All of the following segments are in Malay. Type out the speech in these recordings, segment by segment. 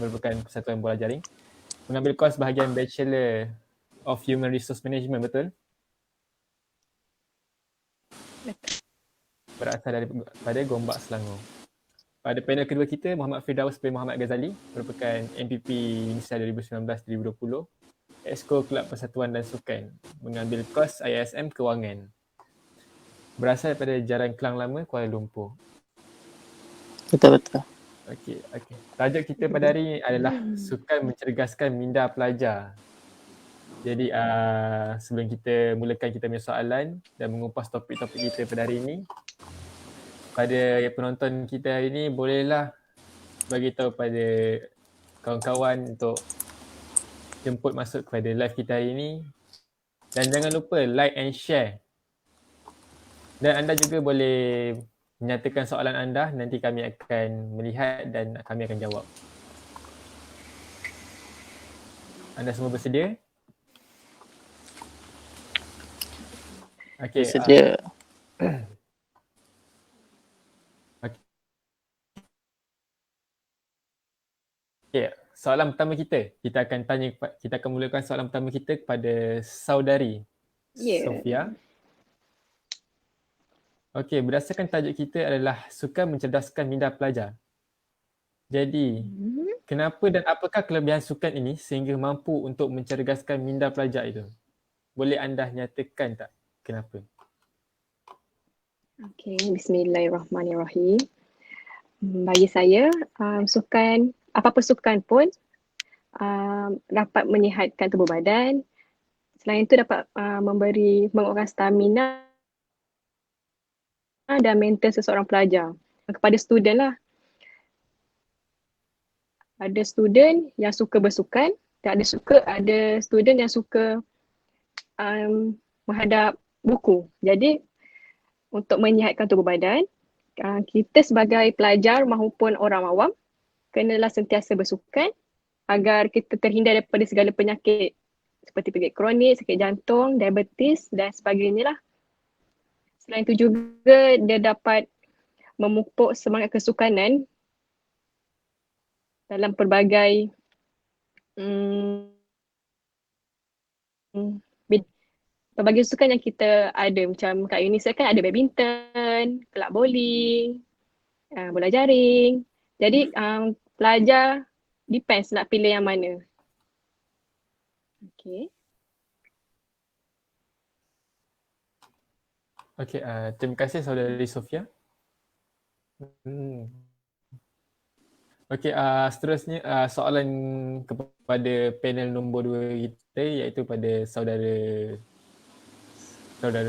merupakan persatuan bola jaring. Mengambil kos bahagian Bachelor of Human Resource Management, betul? Berasal daripada Gombak Selangor. Pada panel kedua kita, Muhammad Firdaus bin Muhammad Ghazali, merupakan MPP Indonesia 2019-2020, Exco Kelab Persatuan dan Sukan, mengambil kos IISM Kewangan. Berasal daripada Jalan Kelang Lama, Kuala Lumpur. Betul. Okey. Tajuk kita pada hari ini adalah sukan mencerdaskan minda pelajar. Jadi sebelum kita mulakan kita punya soalan dan mengupas topik-topik kita pada hari ini, pada penonton kita hari ini, bolehlah bagi tahu pada kawan-kawan untuk jemput masuk kepada live kita hari ini. Dan jangan lupa like and share. Dan anda juga boleh menyatakan soalan anda, nanti kami akan melihat dan kami akan jawab. Anda semua bersedia? Okey. Bersedia. Okay, soalan pertama kita akan mulakan soalan pertama kita kepada saudari Sofia. Okey, berdasarkan tajuk kita adalah sukan mencerdaskan minda pelajar. Jadi, kenapa dan apakah kelebihan sukan ini sehingga mampu untuk mencerdaskan minda pelajar itu? Boleh anda nyatakan tak kenapa? Okey, bismillahirrahmanirrahim. Bagi saya, sukan, apa-apa sukan pun dapat menyihatkan tubuh badan. Selain itu dapat menguatkan stamina dan mental seseorang pelajar. Kepada student lah. Ada student yang suka bersukan, ada student yang suka menghadap buku. Jadi untuk menyihatkan tubuh badan, kita sebagai pelajar maupun orang awam kenalah sentiasa bersukan agar kita terhindar daripada segala penyakit seperti penyakit kronik, sakit jantung, diabetes dan sebagainya lah. Selain itu juga dia dapat memupuk semangat kesukanan dalam pelbagai sukan yang kita ada. Macam kat UNICEF kan ada badminton, kelab bowling, bola jaring. Jadi pelajar depends nak pilih yang mana. Okay. Okey, terima kasih saudari Sofia. Okey, seterusnya soalan kepada panel nombor 2 kita, iaitu pada saudara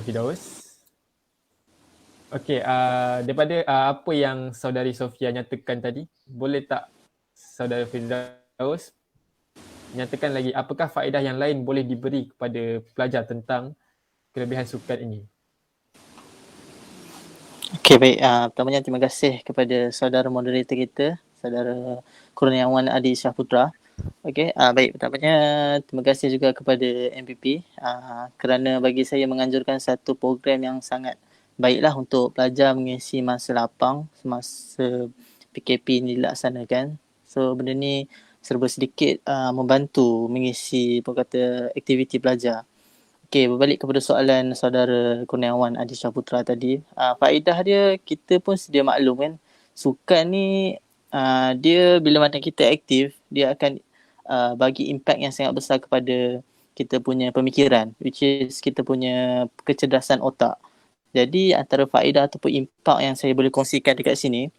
Firdaus. Okey, daripada apa yang saudari Sofia nyatakan tadi, boleh tak saudara Firdaus nyatakan lagi apakah faedah yang lain boleh diberi kepada pelajar tentang kelebihan sukan ini? Okey, baik. Pertamanya terima kasih kepada saudara moderator kita, saudara Kurniawan Adi Syahputra. Okey, baik. Pertamanya terima kasih juga kepada MPP kerana bagi saya menganjurkan satu program yang sangat baiklah untuk pelajar mengisi masa lapang semasa PKP ini dilaksanakan. So benda ni serba sedikit membantu mengisi aktiviti pelajar. Okey, berbalik kepada soalan saudara Kurniawan Adi Syahputra tadi, faedah dia kita pun sedia maklum kan, sukan ni dia bila mana kita aktif, dia akan bagi impak yang sangat besar kepada kita punya pemikiran, which is kita punya kecerdasan otak. Jadi antara faedah ataupun impak yang saya boleh kongsikan dekat sini,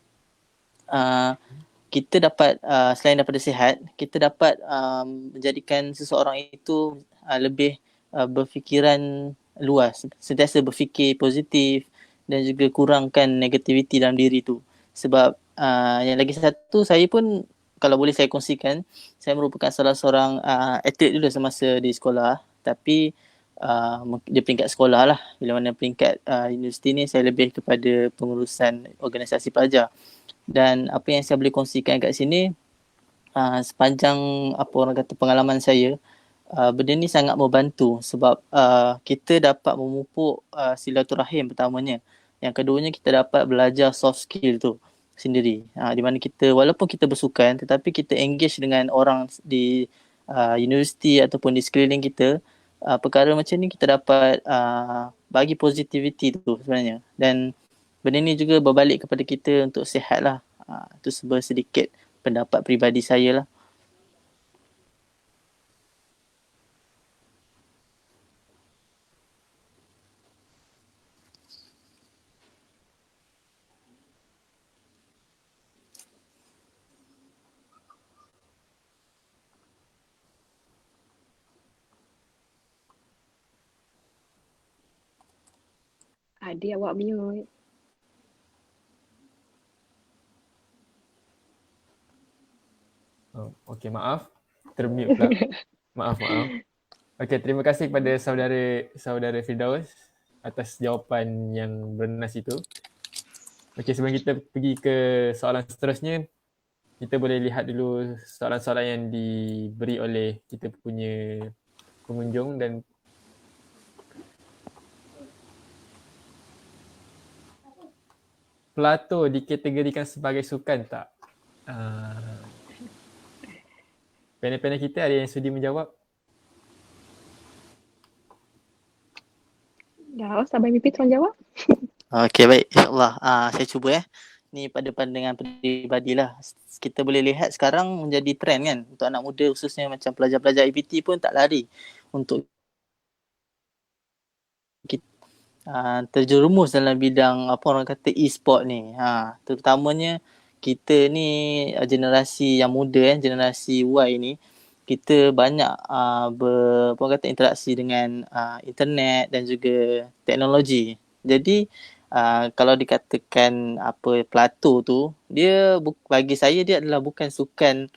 kita dapat selain daripada sihat, kita dapat menjadikan seseorang itu lebih berfikiran luas, sentiasa berfikir positif dan juga kurangkan negativiti dalam diri tu. Sebab yang lagi satu, saya pun kalau boleh saya kongsikan, saya merupakan salah seorang atlet dulu semasa di sekolah, tapi dia peringkat sekolah lah. Bila mana peringkat universiti ni saya lebih kepada pengurusan organisasi pelajar. Dan apa yang saya boleh kongsikan kat sini, sepanjang pengalaman saya, benda ni sangat membantu sebab kita dapat memupuk silaturahim pertamanya. Yang keduanya kita dapat belajar soft skill tu. sendiri. Di mana kita walaupun kita bersukan tetapi kita engage dengan orang di universiti ataupun di sekeliling kita, perkara macam ni kita dapat bagi positivity tu sebenarnya. Dan benda ni juga berbalik kepada kita untuk sihat lah. Itu sedikit pendapat peribadi saya lah. Ada awak mute. Oh, okey, maaf. Termute pula. Maaf. Okey, terima kasih kepada saudara Firdaus atas jawapan yang bernas itu. Okey, sebelum kita pergi ke soalan seterusnya, kita boleh lihat dulu soalan-soalan yang diberi oleh kita punya pengunjung. Dan Plato dikategorikan sebagai sukan tak? Panel-panel kita ada yang sudi menjawab? Dah, sahabat MVP tolong jawab. Okey, baik. InsyaAllah. Saya cuba Ni pada pandangan peribadi lah. Kita boleh lihat sekarang menjadi trend kan. Untuk anak muda khususnya macam pelajar-pelajar IPT pun tak lari untuk terjerumus dalam bidang apa orang kata e-sport ni. Terutamanya kita ni generasi yang muda generasi Y ni, kita banyak apa orang kata interaksi dengan internet dan juga teknologi. Jadi kalau dikatakan apa Plato tu, dia bagi saya dia adalah bukan sukan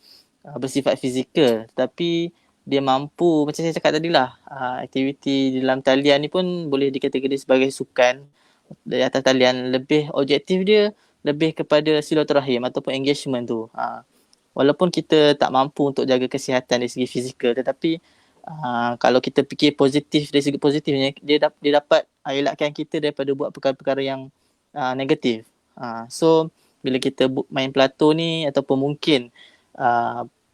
bersifat fizikal, tapi dia mampu macam saya cakap tadi lah, aktiviti di dalam talian ni pun boleh dikategori sebagai sukan. Dari atas talian lebih objektif dia lebih kepada silaturahim ataupun engagement tu. Walaupun kita tak mampu untuk jaga kesihatan dari segi fizikal, tetapi kalau kita fikir positif dari segi positifnya, dia dapat elakkan kita daripada buat perkara-perkara yang negatif. So bila kita main Plato ni ataupun mungkin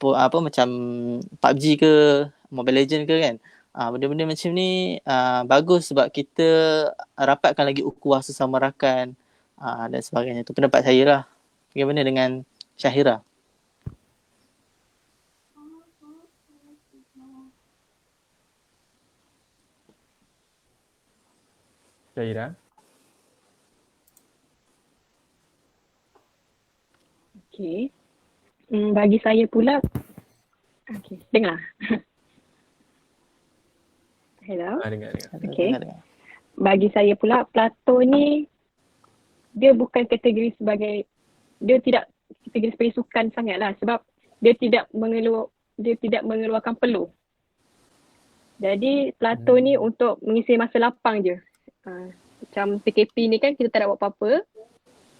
apa macam PUBG ke Mobile Legend ke kan, benda-benda macam ni bagus sebab kita rapatkan lagi ukhuwah sesama rakan dan sebagainya. Itu pendapat saya lah. Bagaimana dengan Syahira? Syahira? Okey. Bagi saya pula, okey, dengar. Hello. Dengar. Okey. Bagi saya pula, Plato ni dia bukan kategori sebagai, dia tidak kategori sebagai sukan sangat lah sebab dia tidak mengeluarkan peluh. Jadi Plato ni untuk mengisi masa lapang je. Macam PKP ni kan kita tak nak buat apa-apa.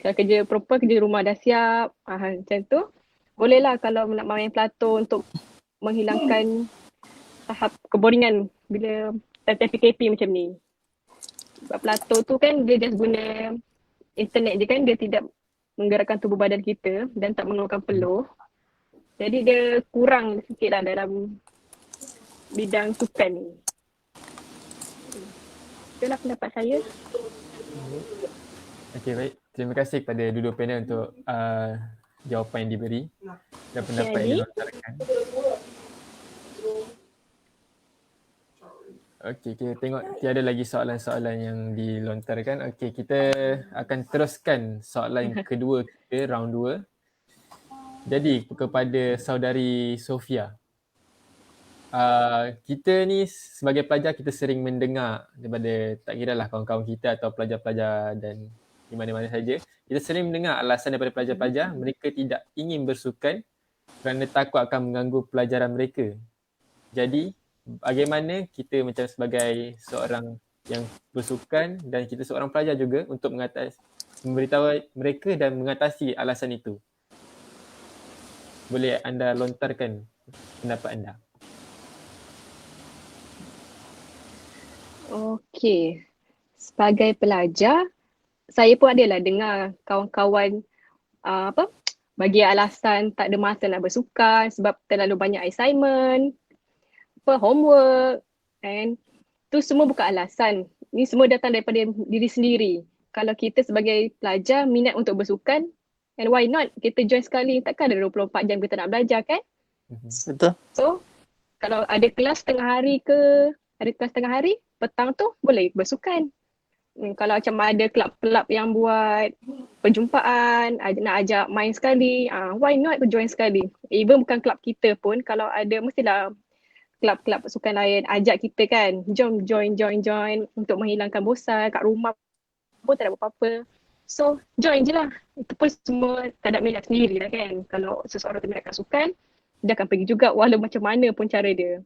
Kalau kerja proper, kerja rumah dah siap, macam tu. Boleh lah kalau nak main Plato untuk menghilangkan tahap keboringan bila time PKP macam ni. Sebab Plato tu kan dia just guna internet je kan, dia tidak menggerakkan tubuh badan kita dan tak mengeluarkan peluh. Jadi dia kurang sikit lah dalam bidang sukan ni. Itulah pendapat saya. Okey, baik. Terima kasih kepada dua-dua panel untuk jawapan yang diberi dan pendapat yang dilontarkan. Okey, kita tengok tiada lagi soalan-soalan yang dilontarkan. Okey, kita akan teruskan soalan kedua kita, round 2. Jadi, kepada saudari Sofia. Kita ni sebagai pelajar, kita sering mendengar daripada tak kira lah kawan-kawan kita atau pelajar-pelajar dan di mana-mana saja. Kita sering mendengar alasan daripada pelajar-pelajar mereka tidak ingin bersukan kerana takut akan mengganggu pelajaran mereka. Jadi, bagaimana kita macam sebagai seorang yang bersukan dan kita seorang pelajar juga untuk memberitahu mereka dan mengatasi alasan itu? Boleh anda lontarkan pendapat anda? Okey. Sebagai pelajar, saya pun adalah dengar kawan-kawan bagi alasan tak ada masa nak bersukan sebab terlalu banyak assignment, homework, and tu semua bukan alasan. Ni semua datang daripada diri sendiri. Kalau kita sebagai pelajar minat untuk bersukan, and why not kita join sekali, takkan ada 24 jam kita nak belajar kan? Betul? So kalau ada kelas tengah hari, petang tu boleh bersukan. Kalau macam ada kelab-kelab yang buat perjumpaan, nak ajak main sekali, why not join sekali. Even bukan kelab kita pun, kalau ada mestilah kelab-kelab sukan lain ajak kita kan, jom join untuk menghilangkan bosan kat rumah pun tak ada apa-apa. So join je lah. Itu pun semua terhadap minat sendiri lah kan. Kalau seseorang tu minatkan sukan, dia akan pergi juga walau macam mana pun cara dia.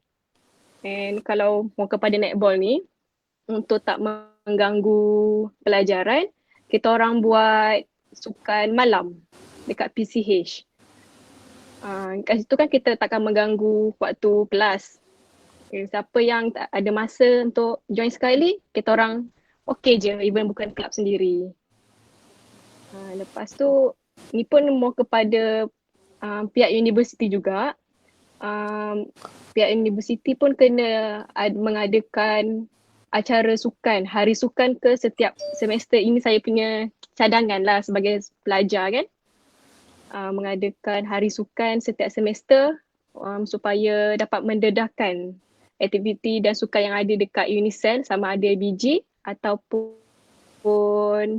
And kalau mau kepada netball ni, untuk tak mengganggu pelajaran, kita orang buat sukan malam dekat PCH. Kat situ kan kita takkan mengganggu waktu kelas. Siapa yang tak ada masa untuk join sekali, kita orang okey je, even bukan kelab sendiri. Lepas tu, ni pun mau kepada pihak universiti juga. Pihak universiti pun kena mengadakan acara sukan, hari sukan ke setiap semester. Ini saya punya cadangan lah sebagai pelajar kan. Mengadakan hari sukan setiap semester supaya dapat mendedahkan aktiviti dan sukan yang ada dekat Unisel sama ada BG ataupun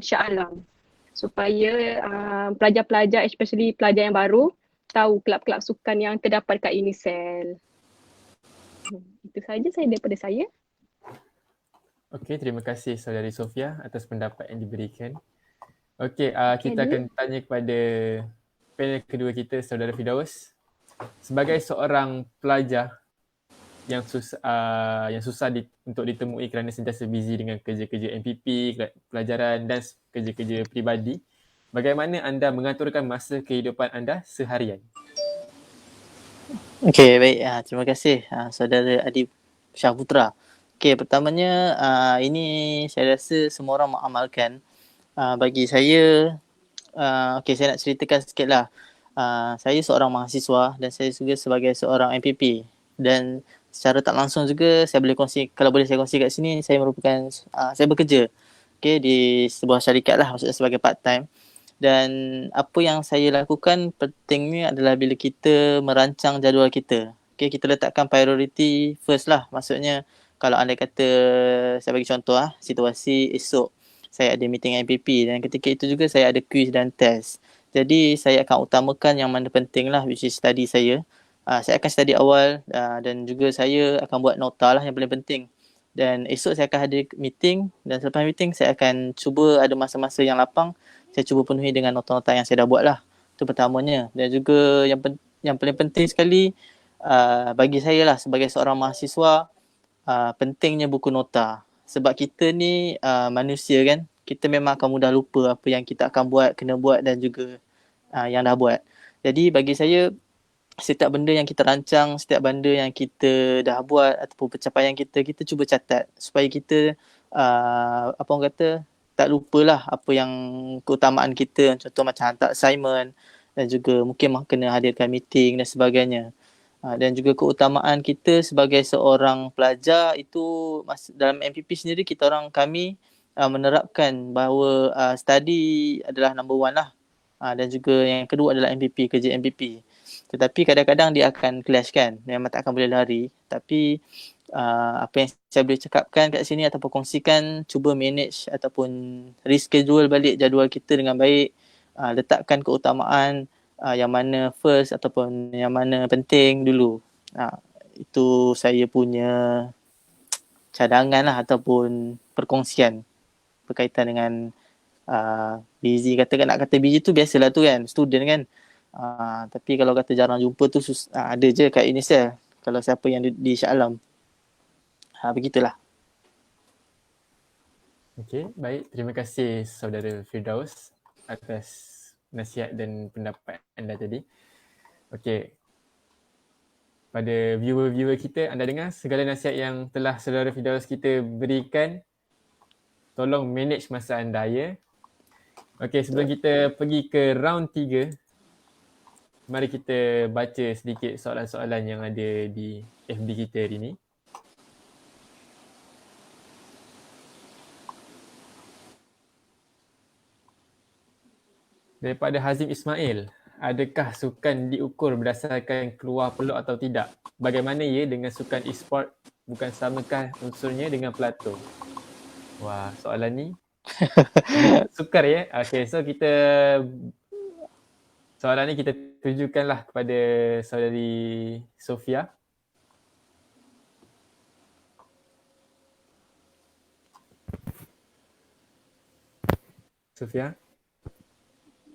Shah Alam. Supaya pelajar-pelajar, especially pelajar yang baru, tahu kelab-kelab sukan yang terdapat kat Unisel. Itu saja daripada saya. Okey, terima kasih Saudari Sofia atas pendapat yang diberikan. Okey, kita akan tanya kepada panel kedua kita, Saudara Firdaus. Sebagai seorang pelajar yang susah untuk ditemui kerana sentiasa busy dengan kerja-kerja MPP, pelajaran dan kerja-kerja peribadi, bagaimana anda mengaturkan masa kehidupan anda seharian? Okey, baik. Terima kasih Saudara Adi Syahputra. Okey, pertamanya ini saya rasa semua orang mengamalkan. Bagi saya, okey, saya nak ceritakan sikit lah. Saya seorang mahasiswa dan saya juga sebagai seorang MPP. Dan secara tak langsung juga saya boleh kongsi, kalau boleh saya kongsi kat sini, saya merupakan, saya bekerja di sebuah syarikat lah, maksudnya sebagai part time. Dan apa yang saya lakukan pentingnya adalah bila kita merancang jadual kita. Kita letakkan priority first lah. Maksudnya kalau anda kata, saya bagi contoh situasi esok saya ada meeting MPP dan ketika itu juga saya ada quiz dan test. Jadi saya akan utamakan yang mana penting lah, which is study saya. Saya akan study awal dan juga saya akan buat nota lah yang paling penting. Dan esok saya akan ada meeting dan selepas meeting saya akan cuba ada masa-masa yang lapang. Saya cuba penuhi dengan nota-nota yang saya dah buat lah. Itu pertamanya. Dan juga yang paling penting sekali bagi saya lah sebagai seorang mahasiswa, pentingnya buku nota. Sebab kita ni manusia kan, kita memang akan mudah lupa apa yang kita akan buat, kena buat dan juga yang dah buat. Jadi bagi saya, setiap benda yang kita rancang, setiap benda yang kita dah buat ataupun pencapaian kita cuba catat supaya kita apa orang kata, tak lupalah apa yang keutamaan kita, contoh macam hantar assignment dan juga mungkin kena hadirkan meeting dan sebagainya. Dan juga keutamaan kita sebagai seorang pelajar itu dalam MPP sendiri kami menerapkan bahawa study adalah number one lah. Dan juga yang kedua adalah MPP, kerja MPP. Tetapi kadang-kadang dia akan clash kan, memang tak akan boleh lari. Tapi apa yang saya boleh cakapkan kat sini ataupun kongsikan, cuba manage ataupun reschedule balik jadual kita dengan baik. Letakkan keutamaan yang mana first ataupun yang mana penting dulu. Itu saya punya cadangan lah ataupun perkongsian berkaitan dengan busy. Nak kata busy tu biasalah tu kan, student kan. Tapi kalau kata jarang jumpa tu ada je kat Unisel. Kalau siapa yang di Shah Alam. Begitulah. Okey, baik. Terima kasih Saudara Firdaus atas nasihat dan pendapat anda tadi. Okey. Pada viewer-viewer kita, anda dengar segala nasihat yang telah Saudara Firdaus kita berikan. Tolong manage masa anda ya. Okey, sebelum kita pergi ke round 3, mari kita baca sedikit soalan-soalan yang ada di FB kita hari ni. Daripada Hazim Ismail, adakah sukan diukur berdasarkan keluar peluk atau tidak? Bagaimana ia dengan sukan e-sport? Bukan samakah unsurnya dengan Plato? Wah, soalan ni sukar ya. Okey, so soalan ni kita tujukanlah kepada saudari Sofia. Sofia?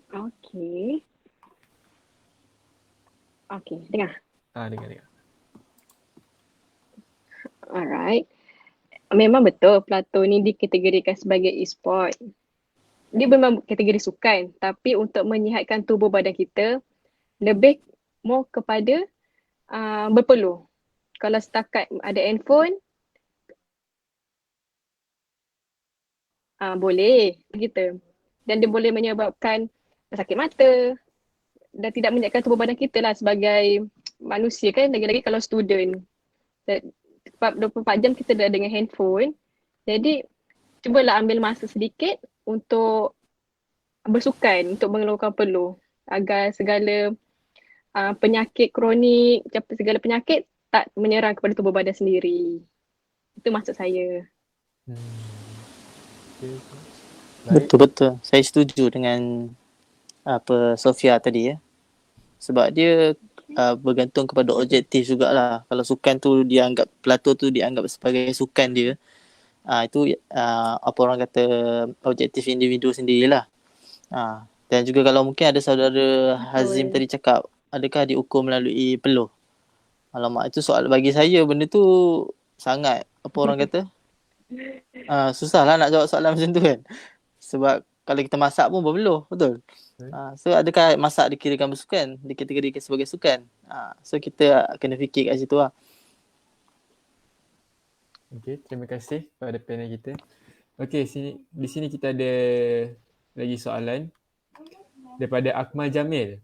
Okay. Okay, dengar. Dengar. Alright. Memang betul Plato ni dikategorikan sebagai e-sport. Dia memang kategori sukan, tapi untuk menyihatkan tubuh badan kita lebih more kepada berpeluh. Kalau setakat ada handphone, boleh gitu. Dan dia boleh menyebabkan sakit mata dan tidak menyihatkan tubuh badan kita lah sebagai manusia kan, lagi-lagi kalau student. 24 jam kita dah dengan handphone. Jadi cubalah ambil masa sedikit untuk bersukan, untuk mengeluarkan peluh agar segala penyakit kronik, segala penyakit tak menyerang kepada tubuh badan sendiri. Itu maksud saya. Okay. Betul-betul. Saya setuju dengan apa Sofia tadi ya. Sebab dia bergantung kepada objektif jugalah. Kalau sukan tu dianggap, Plato tu dianggap sebagai sukan dia, itu apa orang kata objektif individu sendirilah. Dan juga kalau mungkin ada saudara Hazim tadi cakap, adakah diukur melalui peluh? Alamak, itu soal bagi saya, benda tu sangat apa orang kata susah lah nak jawab soalan macam tu kan. Sebab kalau kita masak pun berpeluh, betul? So adakah masak dikirakan bersukan, dikategorikan sebagai sukan? So kita kena fikir kat situ lah. Okey, terima kasih kepada panel kita. Okey, di sini kita ada lagi soalan daripada Akmal Jamil.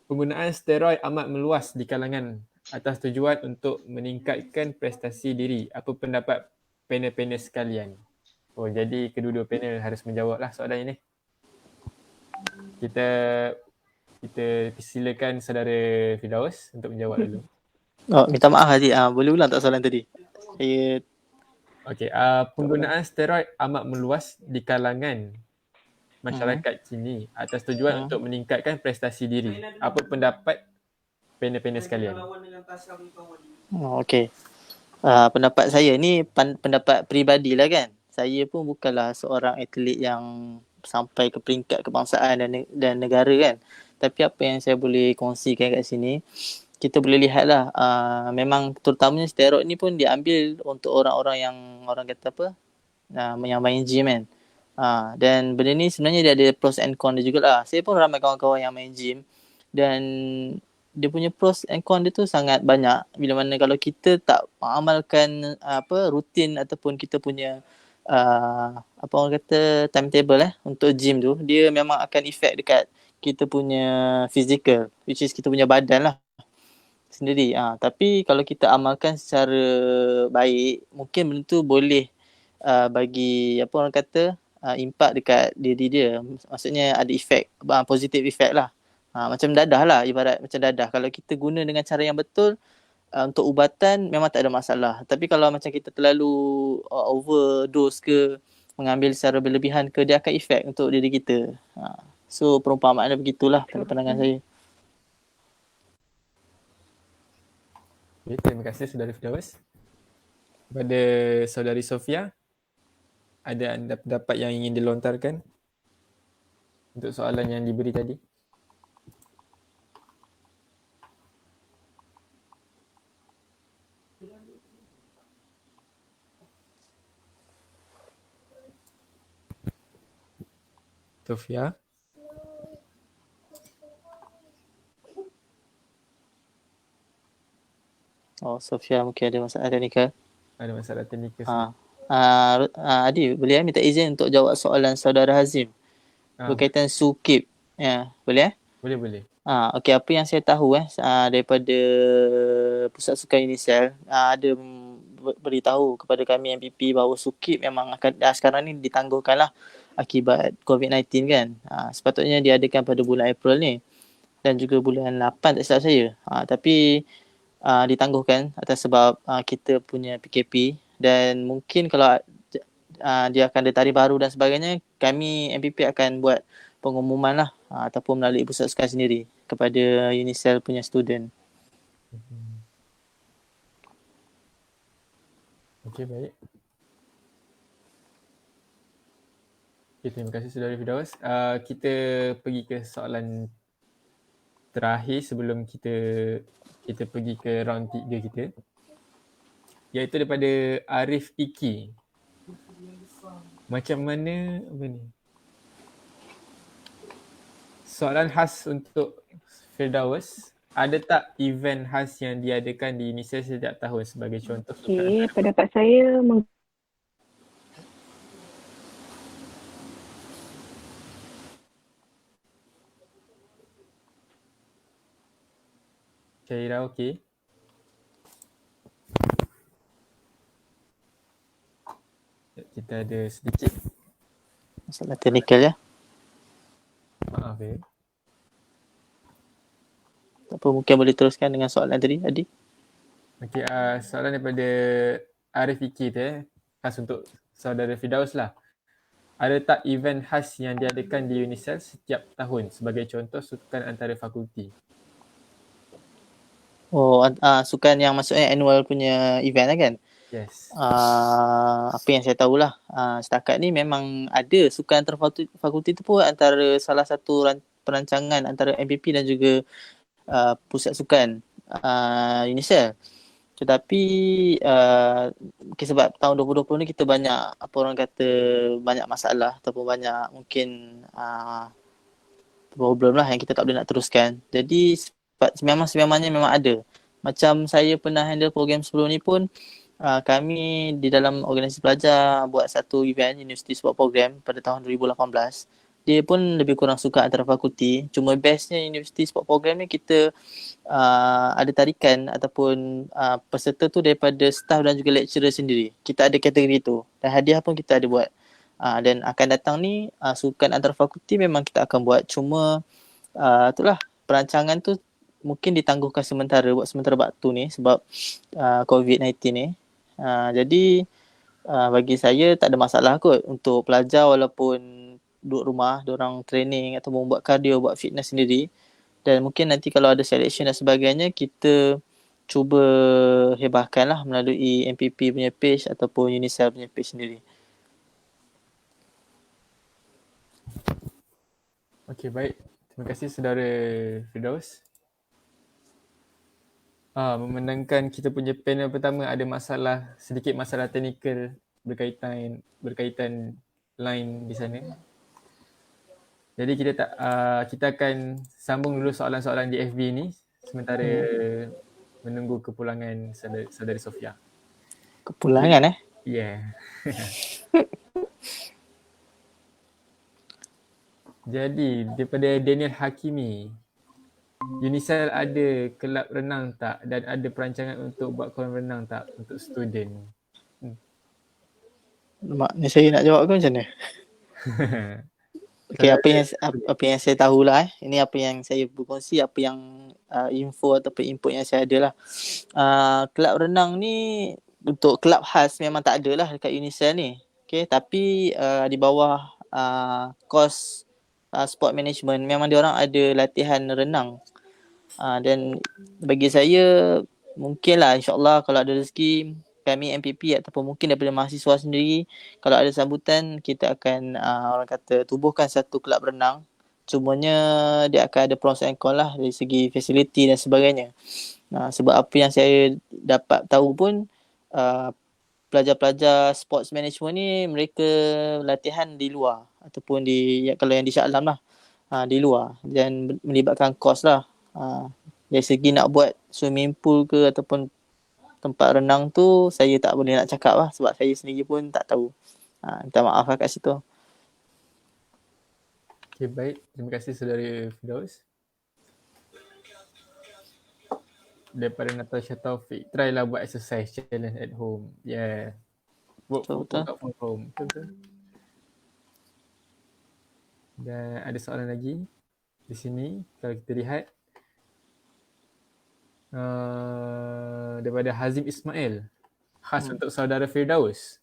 Penggunaan steroid amat meluas di kalangan atas tujuan untuk meningkatkan prestasi diri. Apa pendapat panel-panel sekalian? Oh, jadi kedua-dua panel harus menjawablah soalan ini. Kita silakan saudara Firdaus untuk menjawab dulu. Minta maaf tadi. Boleh ulang tak soalan tadi? Okey, penggunaan steroid amat meluas di kalangan masyarakat sini atas tujuan untuk meningkatkan prestasi diri. Apa pendapat panel-panel sekalian? Okey. Pendapat saya ni pendapat peribadilah kan. Saya pun bukanlah seorang atlet yang sampai ke peringkat kebangsaan dan negara kan. Tapi apa yang saya boleh kongsikan kat sini, kita boleh lihatlah memang terutamanya steroid ni pun diambil untuk orang-orang yang orang kata apa, yang main gym kan. Dan benda ni sebenarnya dia ada pros and cons dia jugalah. Saya pun ramai kawan-kawan yang main gym dan dia punya pros and cons dia tu sangat banyak. Bila mana kalau kita tak mengamalkan rutin ataupun kita punya apa orang kata timetable untuk gym tu, dia memang akan efek dekat kita punya physical, which is kita punya badan lah sendiri. Tapi kalau kita amalkan secara baik, mungkin benda tu boleh bagi apa orang kata impact dekat diri dia. Maksudnya ada efek, positive effect lah. Macam dadah lah, ibarat macam dadah. Kalau kita guna dengan cara yang betul, untuk ubatan memang tak ada masalah. Tapi kalau macam kita terlalu overdose ke, mengambil secara berlebihan ke, dia akan efek untuk diri kita. So perumpamaan dia begitulah pada pandangan saya. Okay, terima kasih saudara Firdaus. Kepada saudari Sofia, ada anda pendapat yang ingin dilontarkan untuk soalan yang diberi tadi? Sofia? Sofia mungkin ada masalah teknikal. Ada masalah teknikal. Adi, boleh minta izin untuk jawab soalan saudara Hazim? berkaitan SUKIP. Ya, boleh eh? Boleh. Okey, apa yang saya tahu daripada Pusat Sukan UNICEF ada beritahu kepada kami MPP bahawa SUKIP memang akan sekarang ni ditangguhkan lah akibat COVID-19 kan. Sepatutnya diadakan pada bulan April ni dan juga bulan 8 tak silap saya. Tapi ditangguhkan atas sebab kita punya PKP dan mungkin kalau dia akan ada tarikh baru dan sebagainya, kami MPP akan buat pengumuman lah ataupun melalui pusat sukan sendiri kepada UNICEF punya student. Okey, baik. Okay, terima kasih Saudara Firdaus. Kita pergi ke soalan terakhir sebelum kita pergi ke round 3 kita. Iaitu daripada Arif Iki. Macam mana apa ni? Soalan khas untuk Firdaus. Ada tak event khas yang diadakan di UNICEF setiap tahun sebagai contoh? Okey, pendapat saya Syaira okey? Kita ada sedikit Masalah teknikal ya. maaf ya. Tak apa, mungkin boleh teruskan dengan soalan tadi, Adi. Okey, soalan daripada Arif Iki tu khas untuk saudara Firdaus lah. Ada tak event khas yang diadakan di UNICEF setiap tahun sebagai contoh sukan antara fakulti? Sukan yang maksudnya annual punya event lah kan? Yes. Apa yang saya tahulah, setakat ni memang ada sukan antara fakulti tu pun antara salah satu perancangan antara MPP dan juga pusat sukan UNICEF. Tetapi sebab tahun 2020 ni kita banyak banyak masalah ataupun banyak mungkin problem lah yang kita tak boleh nak teruskan. Jadi sememangnya memang ada. Macam saya pernah handle program sebelum ni pun, kami di dalam organisasi pelajar buat satu event University Sport Program pada tahun 2018. Dia pun lebih kurang suka antara fakulti. Cuma bestnya University Sport Program ni kita ada tarikan ataupun peserta tu daripada staff dan juga lecturer sendiri. Kita ada kategori tu dan hadiah pun kita ada buat. Dan akan datang ni sukan antara fakulti memang kita akan buat. Cuma itulah perancangan tu mungkin ditangguhkan buat sementara waktu ni sebab COVID-19 ni. Jadi bagi saya tak ada masalah kot untuk pelajar walaupun duduk rumah, diorang training ataupun buat cardio, buat fitness sendiri. Dan mungkin nanti kalau ada selection dan sebagainya, kita cuba hebahkan lah melalui MPP punya page ataupun UNICEF punya page sendiri. Okey, baik. Terima kasih Saudara Firdaus. Memandangkan kita punya panel pertama ada sedikit masalah teknikal berkaitan line di sana. Jadi kita akan sambung dulu soalan-soalan di FB ni sementara menunggu kepulangan saudari Sofia. Kepulangan Yeah. Jadi daripada Daniel Hakimi, UNICEF ada kelab renang tak dan ada perancangan untuk buat kolam renang tak untuk student? Maknanya saya nak jawab ke macam mana? Okey, apa yang saya tahulah ini apa yang saya berkongsi, apa yang info ataupun input yang saya ada lah. Kelab renang ni untuk kelab khas memang tak ada lah dekat UNICEF ni. Okey, tapi di bawah kos sport management memang dia orang ada latihan renang. Dan bagi saya mungkinlah insya-Allah kalau ada rezeki kami MPP ataupun mungkin daripada mahasiswa sendiri kalau ada sambutan kita akan orang kata tubuhkan satu kelab renang. Cumanya dia akan ada pros and cons lah dari segi fasiliti dan sebagainya. Sebab apa yang saya dapat tahu pun pelajar-pelajar sports management ni mereka latihan di luar ataupun kalau yang di Shah Alam lah di luar dan melibatkan kos lah. Dari segi nak buat swimming pool ke ataupun tempat renang tu saya tak boleh nak cakap lah sebab saya sendiri pun tak tahu. Minta maaf lah kat situ. Okay, baik. Terima kasih saudara Firdaus. Daripada Natasha Taufik, try lah buat exercise challenge at home. Yeah. Work Betul-betul. out from home. Betul-betul. Dan ada soalan lagi di sini. Kalau kita lihat. Daripada Hazim Ismail. Khas untuk saudara Firdaus.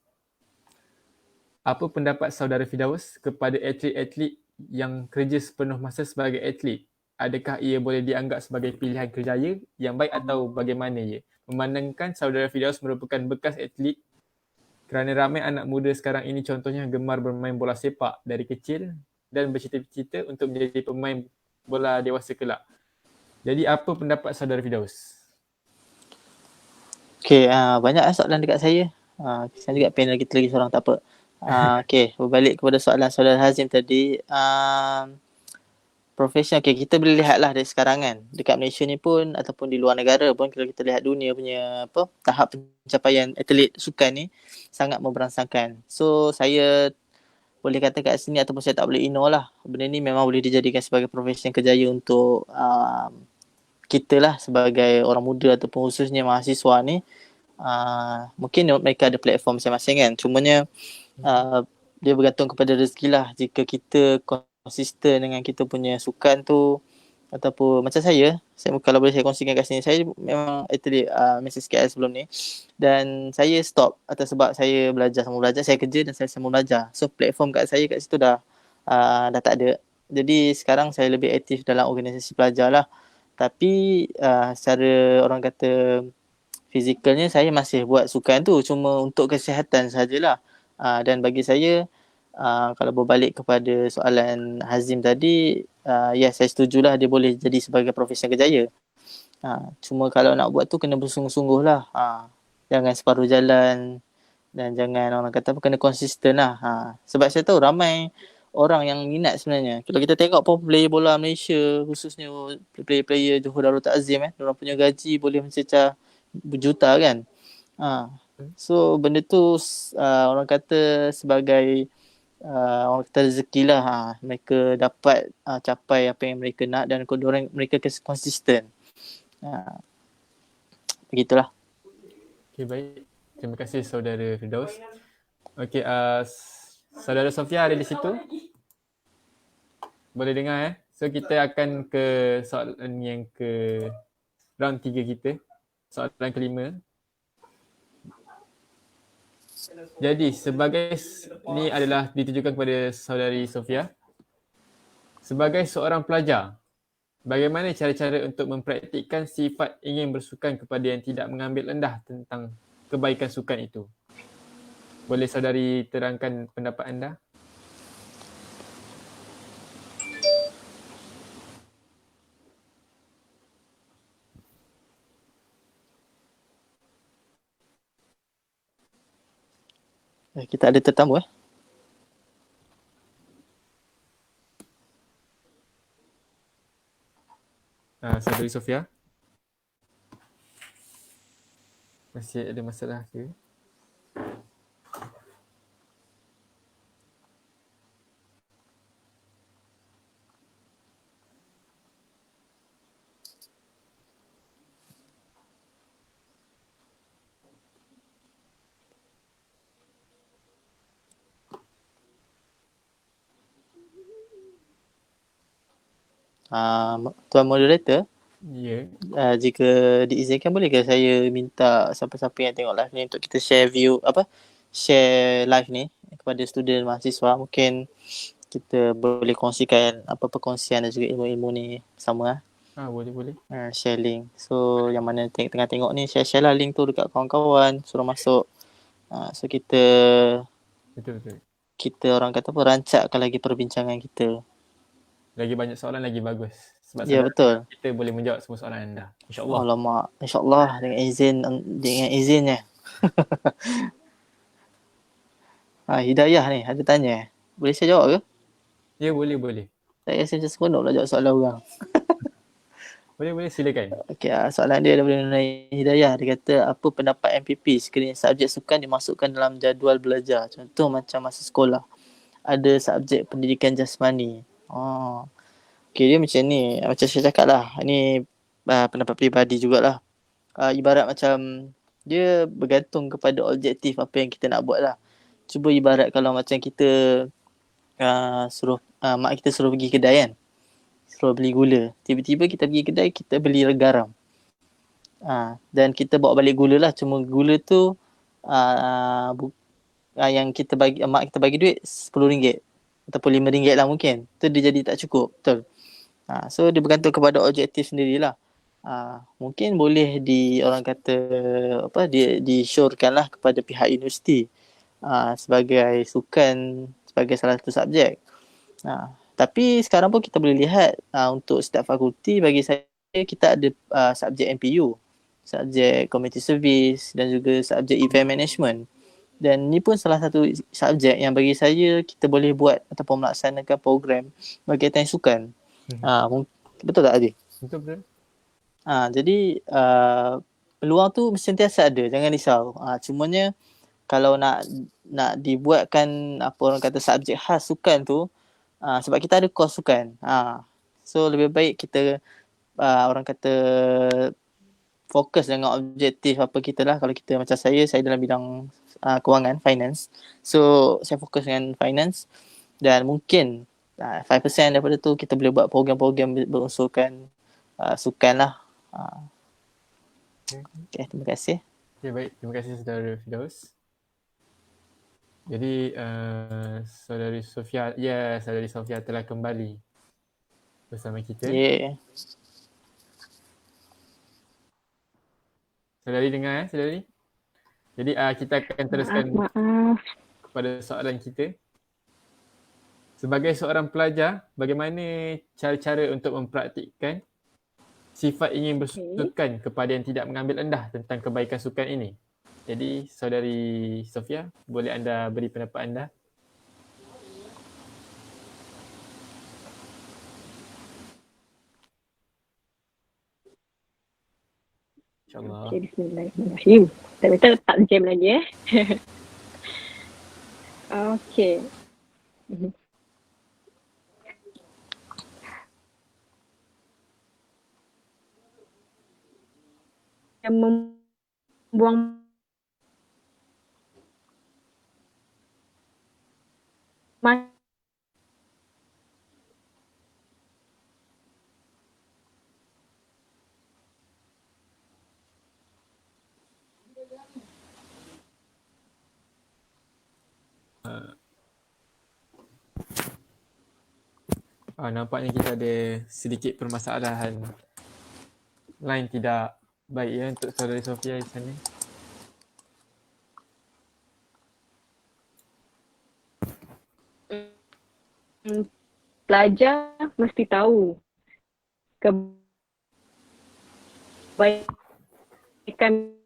Apa pendapat saudara Firdaus kepada atlet-atlet yang kerja sepenuh masa sebagai atlet? Adakah ia boleh dianggap sebagai pilihan kerjaya yang baik atau bagaimana ia? Memandangkan saudara Firdaus merupakan bekas atlet kerana ramai anak muda sekarang ini contohnya gemar bermain bola sepak dari kecil dan bercita-cita untuk menjadi pemain bola dewasa kelak. Jadi apa pendapat saudara Firdaus? Okay, banyak soalan dekat saya. Saya juga panel kita lagi seorang, tak apa. Okay, berbalik kepada soalan saudara Hazim tadi. Profesional, okay, kita boleh lihat lah dari sekarang kan. Dekat Malaysia ni pun ataupun di luar negara pun, kalau kita lihat dunia punya tahap pencapaian atlet sukan ni sangat memberangsangkan. So saya boleh kata kat sini ataupun saya tak boleh ignore lah. Benda ni memang boleh dijadikan sebagai profesi kerjaya untuk kita lah sebagai orang muda ataupun khususnya mahasiswa ni. Mungkin mereka ada platform masing-masing kan. Cumanya dia bergantung kepada rezeki lah. Jika kita konsisten dengan kita punya sukan tu, ataupun macam saya kalau boleh saya kongsikan kat sini, saya memang atlet Mrs. KL sebelum ni, dan saya stop atas sebab saya sambung belajar, saya kerja dan saya sambung belajar. So platform kat saya kat situ dah tak ada. Jadi sekarang saya lebih aktif dalam organisasi pelajar lah. Tapi secara orang kata fizikalnya saya masih buat sukan tu, cuma untuk kesihatan sajalah. Dan bagi saya, kalau berbalik kepada soalan Hazim tadi, ya saya setujulah dia boleh jadi sebagai profesi kerjaya. Cuma kalau nak buat tu kena bersungguh-sungguh lah. Jangan separuh jalan dan jangan orang kata kena konsisten lah. Sebab saya tahu ramai orang yang minat sebenarnya. Kalau kita tengok player bola Malaysia, khususnya player-player Johor Darul Ta'zim, diorang punya gaji boleh mencecah berjuta kan. So benda tu orang kata sebagai orang kata rezeki lah. Mereka dapat capai apa yang mereka nak dan mereka konsisten. Begitulah. Okay, baik. Terima kasih saudara Firdaus. Okay, saudara Sofia ada di situ? Boleh dengar So kita akan ke soalan yang ke round 3 kita. Soalan kelima. Jadi sebagai ni adalah ditujukan kepada saudari Sofia. Sebagai seorang pelajar, bagaimana cara-cara untuk mempraktikkan sifat ingin bersukan kepada yang tidak mengambil rendah tentang kebaikan sukan itu? Boleh saudari terangkan pendapat anda? Kita ada tetamu Saudari Sofia? Masih ada masalah ke? Tuan moderator, Ya. jika diizinkan boleh ke saya minta siapa-siapa yang tengok live ni untuk kita share live ni kepada student mahasiswa. Mungkin kita boleh kongsikan apa perkongsian dan juga ilmu-ilmu ni sama Boleh. Share link. So yang mana tengah tengok ni, share lah link tu dekat kawan-kawan, suruh masuk. So kita Betul. Kita orang kata rancakkan lagi perbincangan kita. Lagi banyak soalan lagi bagus. Sebab ya, betul. Kita boleh menjawab semua soalan anda. InsyaAllah. Alamak, insyaAllah dengan izinnya. Hidayah ni ada tanya. Boleh saya jawab ke? Ya, boleh. Saya rasa macam seronok lah jawab soalan orang. Boleh, silakan. Okey, soalan dia daripada mengenai Hidayah. Dia kata, apa pendapat MPP sekiranya subjek sukan dimasukkan dalam jadual belajar? Contoh macam masa sekolah, ada subjek pendidikan jasmani. Oh. Okay, dia macam ni. Macam saya cakap lah. Ini pendapat peribadi jugalah. Ibarat macam dia bergantung kepada objektif apa yang kita nak buat lah. Cuba ibarat kalau macam kita mak kita suruh pergi kedai kan. Suruh beli gula. Tiba-tiba kita pergi kedai, kita beli garam. Dan kita bawa balik gula lah. Cuma gula tu yang kita bagi, mak kita bagi duit RM10 ataupun RM5 lah mungkin. Tu dia jadi tak cukup. Betul. So dia bergantung kepada objektif sendirilah. Mungkin boleh orang kata disyorkan lah kepada pihak universiti sebagai sukan, sebagai salah satu subjek. Tapi sekarang pun kita boleh lihat untuk setiap fakulti, bagi saya kita ada subjek MPU, subjek community service dan juga subjek event management. Dan ni pun salah satu subjek yang bagi saya kita boleh buat ataupun melaksanakan program berkaitan sukan. Betul tak Adi? Betul. Jadi peluang tu sentiasa ada, jangan risau. Cumanya kalau nak dibuatkan apa orang kata subjek khas sukan tu, sebab kita ada kos sukan. So lebih baik kita orang kata fokus dengan objektif apa kita lah. Kalau kita macam saya dalam bidang kewangan, finance. So saya fokus dengan finance dan mungkin 5% daripada tu kita boleh buat program-program berunsurkan sukan lah. Okay, terima kasih. Okay, baik. Terima kasih Saudara Firdaus. Jadi Saudari Sofia telah kembali bersama kita. Yeah. Saudari dengar Saudari? Jadi kita akan teruskan kepada soalan kita. Sebagai seorang pelajar, bagaimana cara-cara untuk mempraktikkan sifat ingin bersukan kepada yang tidak mengambil endah tentang kebaikan sukan ini? Jadi, Saudari Sofia, boleh anda beri pendapat anda? InsyaAllah. Okay, bismillahirrahmanirrahim. Kita letak jam lagi Okay. Yang membuang masa nampaknya kita ada sedikit permasalahan line tidak baik ya untuk Saudari Sofia di sana. Pelajar mesti tahu kebaikan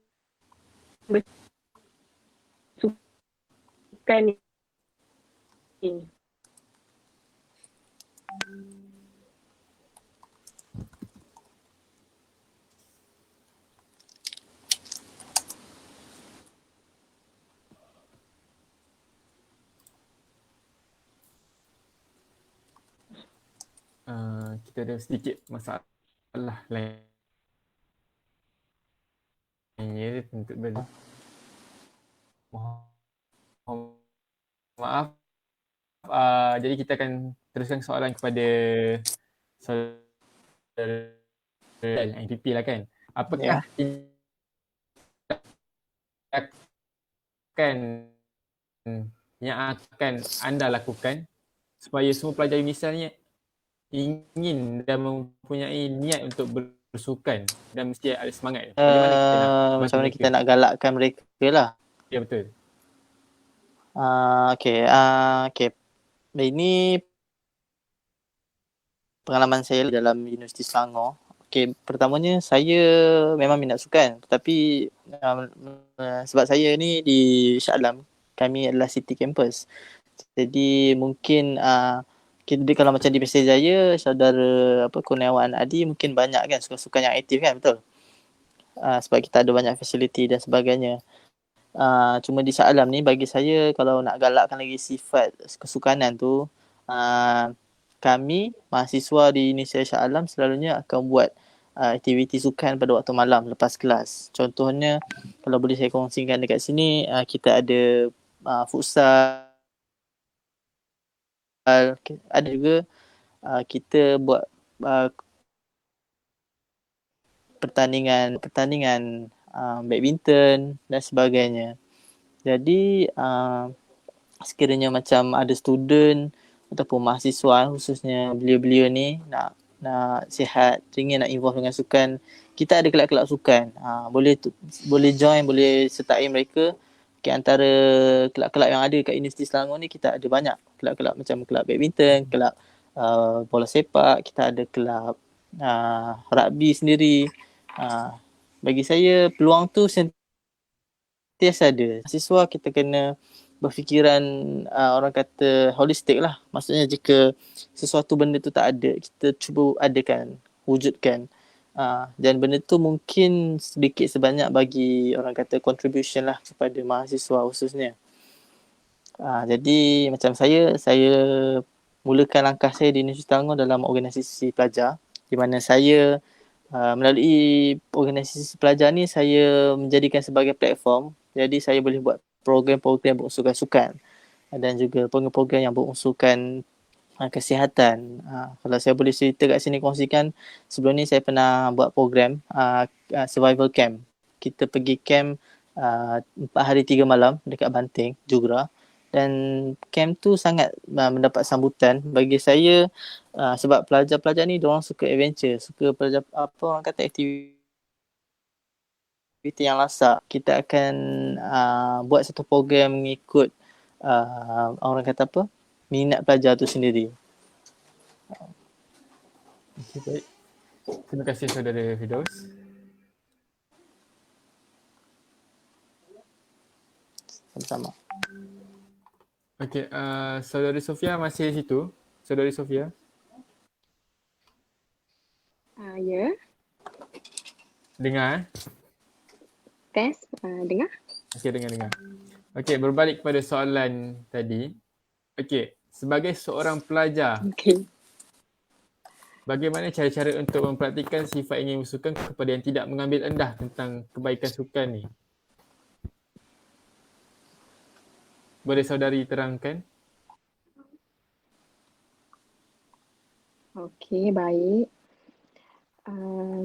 bersukan ini. Kita ada sedikit masalah lain ya, untuk maaf. Jadi kita akan teruskan soalan kepada saudara MPP lah kan. Apakah yang akan anda lakukan supaya semua pelajar misalnya ingin dan mempunyai niat untuk bersukan dan mesti ada semangat? Macam mana kita nak galakkan mereka lah? Ya, betul. Okay. Ini pengalaman saya dalam Universiti Selangor. Okay, pertamanya saya memang minat sukan, tetapi sebab saya ni di Shah Alam, kami adalah city campus. Jadi mungkin kita kalau macam di Pasir Jaya, saudara Kurniawan Adi mungkin banyak kan sukan-sukan yang aktif kan, betul? Sebab kita ada banyak fasiliti dan sebagainya. Cuma di Shah Alam ni bagi saya kalau nak galakkan lagi sifat kesukanan tu, kami mahasiswa di Universiti Shah Alam selalunya akan buat aktiviti sukan pada waktu malam lepas kelas. Contohnya kalau boleh saya kongsikan dekat sini, kita ada futsal, ada juga kita buat pertandingan badminton dan sebagainya. Jadi sekiranya macam ada student ataupun mahasiswa, khususnya beliau-beliau ni nak sihat, teringin nak involve dengan sukan, kita ada kelab-kelab sukan. Boleh join, boleh sertai mereka. Antara kelab-kelab yang ada kat Universiti Selangor ni, kita ada banyak kelab-kelab macam kelab badminton, kelab bola sepak, kita ada kelab rugby sendiri. Bagi saya peluang tu sentiasa ada. Mahasiswa kita kena berfikiran orang kata holistik lah. Maksudnya jika sesuatu benda tu tak ada, kita cuba adakan, wujudkan. Dan benda tu mungkin sedikit sebanyak bagi orang kata contribution lah kepada mahasiswa khususnya. Jadi macam saya mulakan langkah saya di Universiti Selangor dalam organisasi pelajar, di mana saya melalui organisasi pelajar ni saya menjadikan sebagai platform. Jadi saya boleh buat program-program berunsurkan sukan dan juga program-program yang berunsurkan kesihatan. Kalau saya boleh cerita kat sini kongsikan, sebelum ni saya pernah buat program survival camp. Kita pergi camp 4 hari 3 malam dekat Banting, Jugra. Dan camp tu sangat mendapat sambutan bagi saya sebab pelajar-pelajar ni diorang suka adventure, suka pelajar orang kata aktiviti yang lasak. Kita akan buat satu program mengikut orang kata minat pelajar tu sendiri. Okay, baik. Terima kasih saudara Firdaus. Sama-sama. Okey, saudari Sofia masih di situ? Saudari Sofia? Ya. Dengar? Test. Dengar? Okey, dengar. Okey, berbalik kepada soalan tadi. Okey, sebagai seorang pelajar, Okey. bagaimana cara-cara untuk mempraktikkan sifat ingin bersukan kepada yang tidak mengambil endah tentang kebaikan sukan ni? Boleh saudari terangkan? Okey, baik.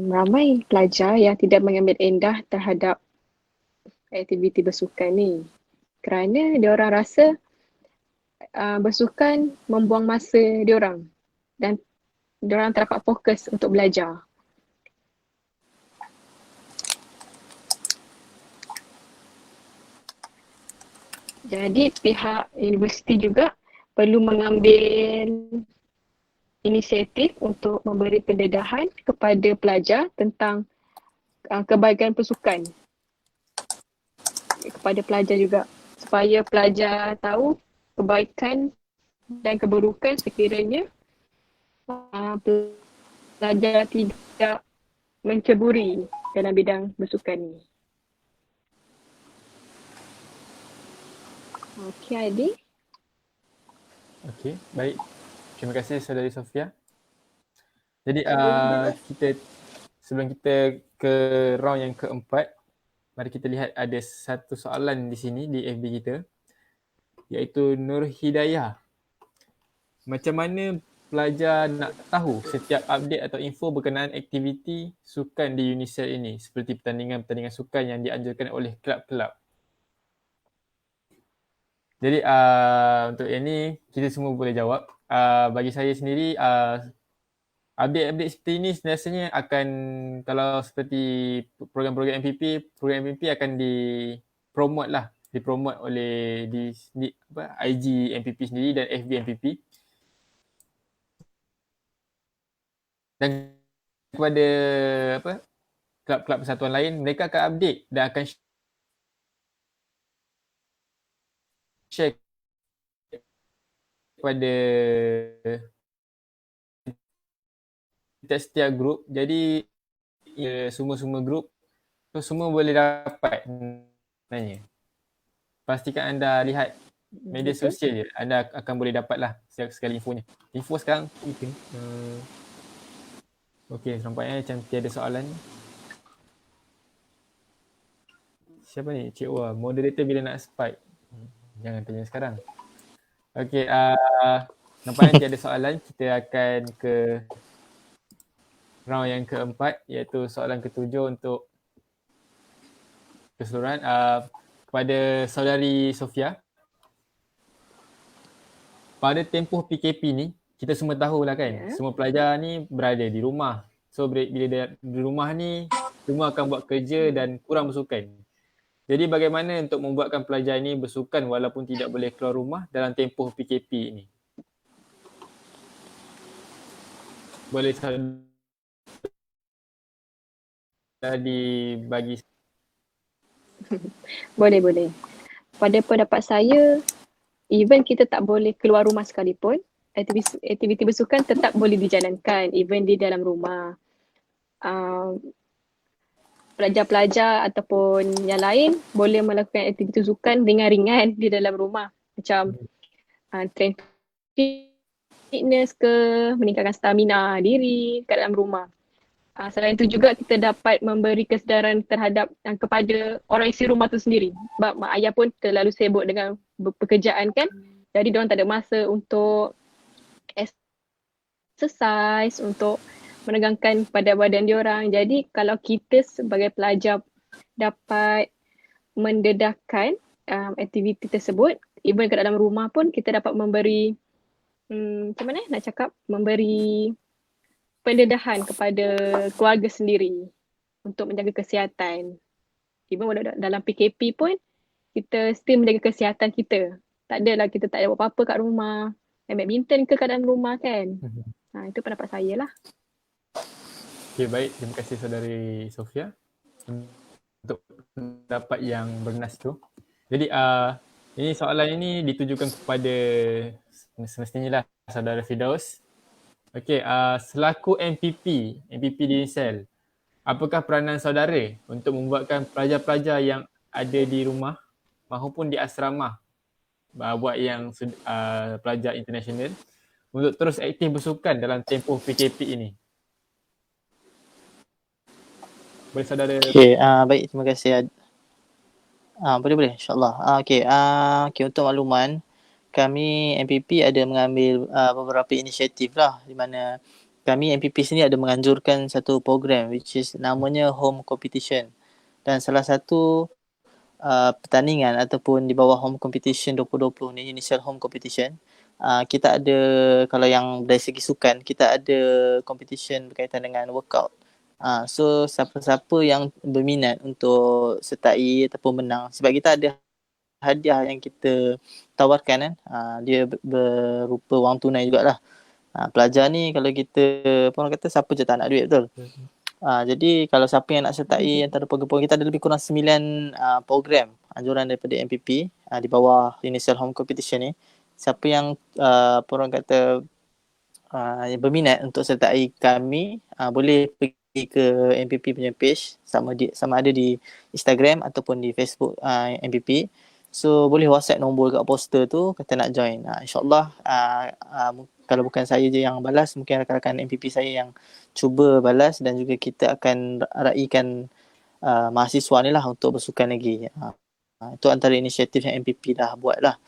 Ramai pelajar yang tidak mengambil endah terhadap aktiviti bersukan ni kerana diorang rasa bersukan membuang masa diorang dan diorang tak dapat fokus untuk belajar. Jadi pihak universiti juga perlu mengambil inisiatif untuk memberi pendedahan kepada pelajar tentang kebaikan bersukan kepada pelajar juga, supaya pelajar tahu kebaikan dan keburukan sekiranya pelajar tidak menceburi dalam bidang bersukan ni. Okey, Adi. Okey, baik. Terima kasih saudari Sofia. Jadi sebelum kita ke round yang keempat, mari kita lihat ada satu soalan di sini di FB kita, iaitu Nur Hidayah. Macam mana pelajar nak tahu setiap update atau info berkenaan aktiviti sukan di UNICEF ini, seperti pertandingan-pertandingan sukan yang dianjurkan oleh kelab-kelab? Jadi untuk yang ni kita semua boleh jawab. Bagi saya sendiri, update-update seperti ini biasanya akan, kalau seperti program-program MPP akan dipromote oleh IG MPP sendiri dan FB MPP. Dan kepada kelab-kelab persatuan lain, mereka akan update dan akan share kepada setiap grup. Jadi semua grup semua boleh dapat sebenarnya. Pastikan anda lihat media Betul. sosial je, anda akan boleh dapatlah segala infonya. Info sekarang okay. Okey, nampaknya macam tiada soalan. Siapa ni? Cik Wah, moderator bila nak spike? Jangan tanya sekarang. Okey, nampaknya tiada soalan. Kita akan ke round yang keempat, iaitu soalan ketujuh untuk keseluruhan. Kepada saudari Sofia, pada tempoh PKP ni, kita semua tahulah kan, semua pelajar ni berada di rumah. So bila dia di rumah ni, semua akan buat kerja dan kurang bersukan. Jadi bagaimana untuk membuatkan pelajar ini bersukan walaupun tidak boleh keluar rumah dalam tempoh PKP ini? Boleh dibagi? Boleh. Pada pendapat saya, even kita tak boleh keluar rumah sekalipun, aktiviti bersukan tetap boleh dijalankan even di dalam rumah. Pelajar-pelajar ataupun yang lain boleh melakukan aktiviti sukan ringan-ringan di dalam rumah. Macam train fitness ke, meningkatkan stamina diri kat dalam rumah. Selain itu juga kita dapat memberi kesedaran terhadap kepada orang isi rumah tu sendiri. Sebab mak ayah pun terlalu sibuk dengan pekerjaan kan. Jadi diorang tak ada masa untuk exercise, untuk menegangkan pada badan diorang. Jadi kalau kita sebagai pelajar dapat mendedahkan aktiviti tersebut, even kat dalam rumah pun kita dapat memberi macam mana nak cakap, memberi pendedahan kepada keluarga sendiri untuk menjaga kesihatan. Even dalam PKP pun kita still menjaga kesihatan kita. Tak adalah kita tak ada buat apa-apa kat rumah, main badminton ke kat dalam rumah kan. Itu pendapat saya lah. Okay, baik. Terima kasih saudari Sofia untuk pendapat yang bernas tu. Jadi ini soalan ini ditujukan kepada semestinya lah saudara Firdaus. Okey, selaku MPP di Unisel, apakah peranan saudara untuk membuatkan pelajar-pelajar yang ada di rumah maupun di asrama, buat yang pelajar international, untuk terus aktif bersukan dalam tempoh PKP ini? Boleh saudara? Okey, baik, terima kasih. Boleh, insyaAllah. Okey, untuk makluman, kami MPP ada mengambil beberapa inisiatif lah, di mana kami MPP sini ada menganjurkan satu program which is namanya home competition, dan salah satu pertandingan ataupun di bawah home competition 2020 ni, initial home competition, kita ada, kalau yang dari segi sukan, kita ada competition berkaitan dengan workout. So siapa-siapa yang berminat untuk sertai ataupun menang, sebab kita ada hadiah yang kita tawarkan kan, dia berupa wang tunai jugalah. Pelajar ni kalau kita, orang kata siapa je tak nak duit, betul? Jadi kalau siapa yang nak sertai antara program-program, kita ada lebih kurang 9 program anjuran daripada MPP di bawah initial home competition ni. Siapa yang orang kata yang berminat untuk sertai kami, boleh pergi ke MPP punya page, sama ada di Instagram ataupun di Facebook MPP. So boleh WhatsApp nombor kat poster tu, kata nak join. InsyaAllah kalau bukan saya je yang balas, mungkin rakan-rakan MPP saya yang cuba balas, dan juga kita akan raikan mahasiswa ni lah untuk bersukan lagi. Itu antara inisiatif yang MPP dah buat lah.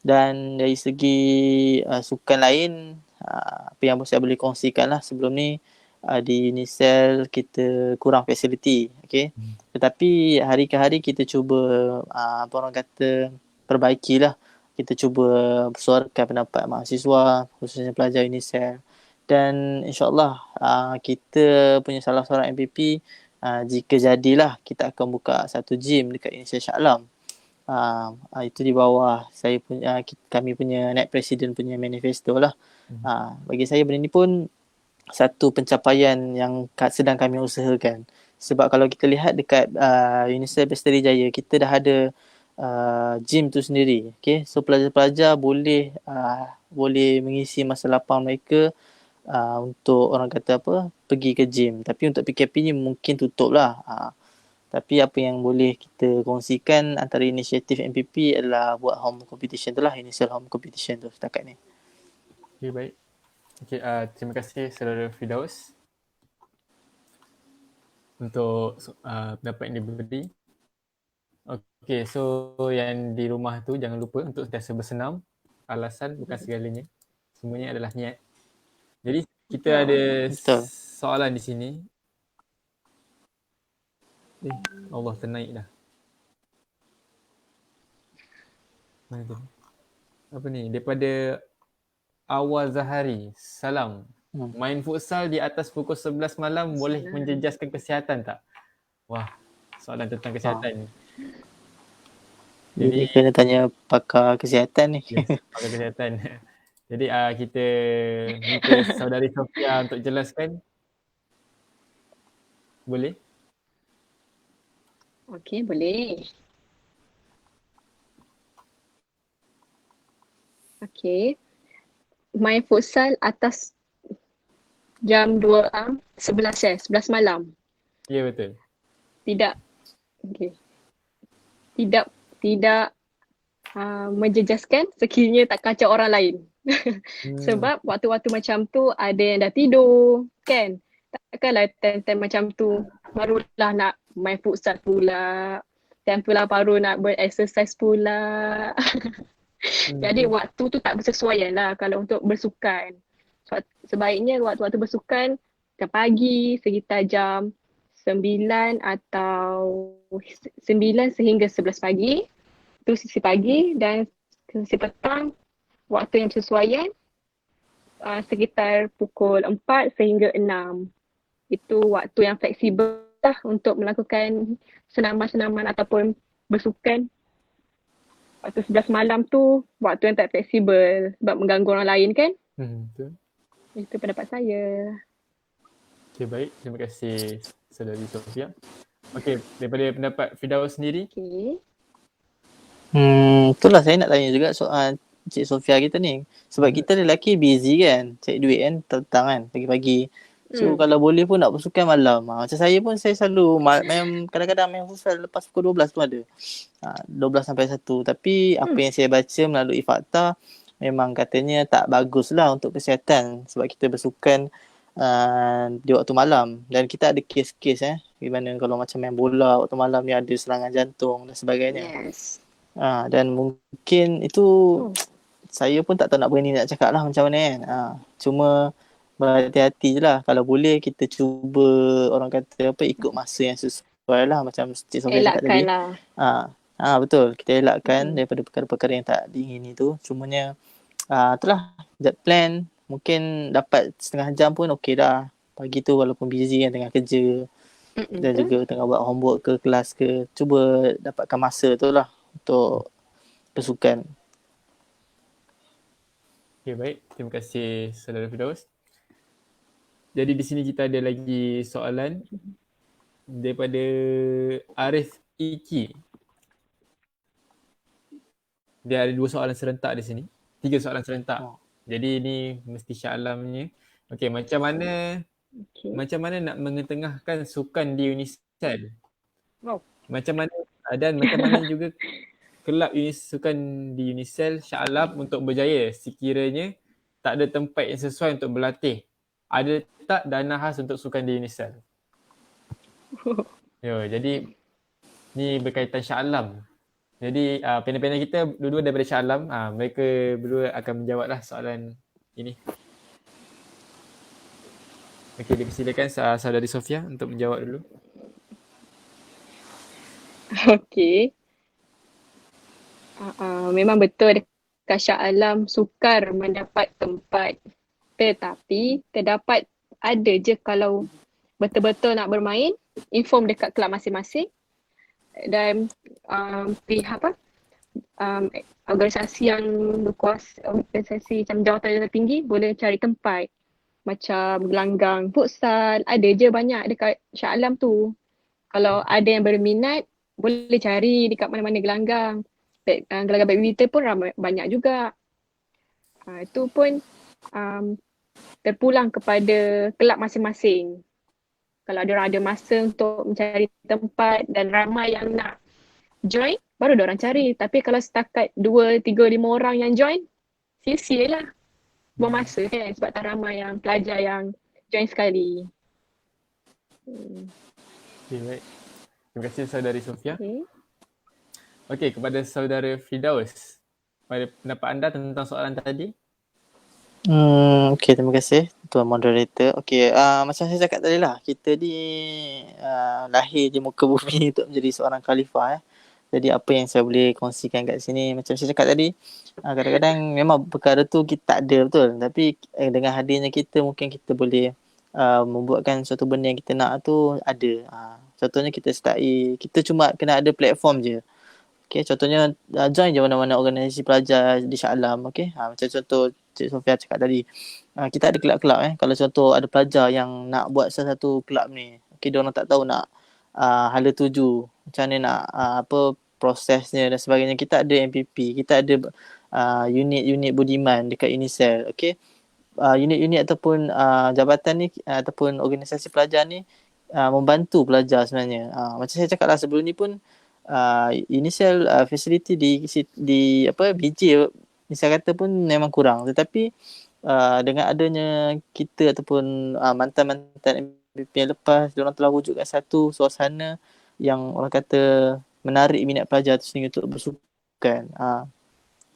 Dan dari segi sukan lain, apa yang saya boleh kongsikan lah sebelum ni, di Unisel kita kurang fasiliti, okay? Tetapi hari ke hari kita cuba orang kata perbaikilah. Kita cuba bersuarakan pendapat mahasiswa, khususnya pelajar Unisel. Dan insyaAllah kita punya salah seorang MPP, jika jadilah, kita akan buka satu gym dekat Unisel Shah Alam. Itu di bawah saya punya, kami punya Naib Presiden punya manifesto lah. Bagi saya benda ni pun satu pencapaian yang sedang kami usahakan. Sebab kalau kita lihat dekat Unisel Besteri Jaya, kita dah ada gym tu sendiri. Okay? So pelajar-pelajar boleh mengisi masa lapang mereka untuk orang kata apa, pergi ke gym. Tapi untuk PKP ni mungkin tutup lah. Tapi apa yang boleh kita kongsikan antara inisiatif MPP adalah buat home competition tu lah, initial home competition tu setakat ni. Okay, baik. Okay, terima kasih Saudara Firdaus untuk pendapat yang diberi. Okay, so yang di rumah tu jangan lupa untuk sentiasa bersenam. Alasan bukan segalanya. Semuanya adalah niat. Jadi kita ada Betul. soalan di sini. Allah ternaik dah. Mana tu? Apa ni? Daripada Awal Zahari. Salam. Main futsal di atas pukul 11 malam boleh menjejaskan kesihatan tak? Wah, soalan tentang kesihatan ni. Jadi kena tanya pakar kesihatan ni. Yes, pakar kesihatan. Jadi kita minta saudari Sofia untuk jelaskan. Boleh? Okey, boleh. Okey. Main futsal atas jam 11 malam. Ya, betul. Tidak. Okey. Tidak menjejaskan sekiranya tak kacau orang lain. Sebab waktu-waktu macam tu ada yang dah tidur, kan? Takkanlah time-time macam tu barulah nak main futsal pula. Time tu lah baru nak exercise pula. Jadi waktu tu tak bersesuaian lah kalau untuk bersukan. Sebaiknya waktu-waktu bersukan jam pagi sekitar jam 9 atau 9 sehingga 11 pagi. Itu sisi pagi, dan sisi petang waktu yang bersesuaian sekitar pukul 4 sehingga 6. Itu waktu yang fleksibel lah untuk melakukan senaman-senaman ataupun bersukan. Waktu 11 malam tu waktu yang tak fleksibel sebab mengganggu orang lain, kan? Betul. Itu pendapat saya. Okay, baik. Terima kasih Saudari Sofia. Okay, daripada pendapat Firdaus sendiri. Okay. Itulah saya nak tanya juga soal Cik Sofia kita ni. Sebab kita lelaki busy kan, cari duit kan, petang kan, pagi-pagi. So kalau boleh pun nak bersukan malam. Macam saya pun saya selalu kadang-kadang main futsal lepas pukul 12 pun ada. 12 sampai 1. Tapi apa yang saya baca melalui fakta, memang katanya tak bagus lah untuk kesihatan. Sebab kita bersukan di waktu malam. Dan kita ada kes-kes di mana kalau macam main bola waktu malam ni ada serangan jantung dan sebagainya. Yes. Dan mungkin itu saya pun tak tahu nak berani nak cakap lah macam mana kan. Cuma berhati-hati je lah. Kalau boleh kita cuba orang kata ikut masa yang sesuai lah. Macam Cik Sofia cakap tadi. Elakkan lah. Betul. Kita elakkan daripada perkara-perkara yang tak diingini tu. Cumanya itulah that plan. Mungkin dapat setengah jam pun okey dah. Pagi tu walaupun busy kan tengah kerja. Dan juga tengah buat homework ke kelas ke. Cuba dapatkan masa tu lah untuk bersukan. Okay, baik. Terima kasih Saudara Firdaus. Jadi di sini kita ada lagi soalan daripada Arif Iki. Dia ada 2 soalan serentak di sini. 3 soalan serentak. Jadi ini mesti Shah Alamnya. Okay, macam mana nak mengetengahkan sukan di Unisel? Macam mana juga kelab sukan di Unisel Shah Alam untuk berjaya sekiranya tak ada tempat yang sesuai untuk berlatih? Ada tak dana khas untuk sukan di Unisel? Jadi ni berkaitan Shah Alam. Jadi panel-panel kita dua-dua daripada Shah Alam. Mereka berdua akan menjawablah soalan ini. Okey, dipersilakan Saudari Sofia untuk menjawab dulu. Okey. Memang betul dekat Shah Alam sukar mendapat tempat. Tetapi terdapat ada je kalau betul-betul nak bermain, inform dekat kelab masing-masing dan pihak organisasi yang berkuasa, organisasi macam jawatan tertinggi boleh cari tempat macam gelanggang futsal, ada je banyak dekat Shah Alam tu. Kalau ada yang berminat boleh cari dekat mana-mana gelanggang. Gelanggang badminton pun banyak juga. Itu pun terpulang kepada kelab masing-masing. Kalau ada masa untuk mencari tempat dan ramai yang nak join, baru diorang cari. Tapi kalau setakat 2, 3, 5 orang yang join, sia-sia lah. Buang masa kan sebab tak ramai yang pelajar yang join sekali. Okay, baik. Terima kasih saudari Sofia. Okay. Okey, kepada saudara Firdaus. Pada pendapat anda tentang soalan tadi? Okay, terima kasih Tuan Moderator. Okay, macam saya cakap tadi lah, kita ni lahir di muka bumi untuk menjadi seorang khalifah. Jadi apa yang saya boleh kongsikan kat sini, macam saya cakap tadi, kadang-kadang memang perkara tu kita tak ada betul. Tapi dengan hadirnya kita, mungkin kita boleh membuatkan suatu benda yang kita nak tu ada. Contohnya kita sertai, kita cuma kena ada platform je. Okay, contohnya join je mana-mana organisasi pelajar di Shah Alam. Okay, macam contoh Cik Sofia cakap tadi. Kita ada kelab-kelab. Kalau contoh ada pelajar yang nak buat salah satu kelab ni. Okay, diorang tak tahu nak hala tuju. Macam mana nak apa prosesnya dan sebagainya. Kita ada MPP. Kita ada unit-unit budiman dekat UNICEF. Okay. Unit-unit ataupun jabatan ni ataupun organisasi pelajar ni membantu pelajar sebenarnya. Macam saya cakap lah sebelum ni pun initial facility di apa BJ misal kata pun memang kurang, tetapi dengan adanya kita ataupun mantan-mantan MPP yang lepas, diorang telah wujudkan satu suasana yang orang kata menarik minat pelajar tu sendiri untuk bersukan.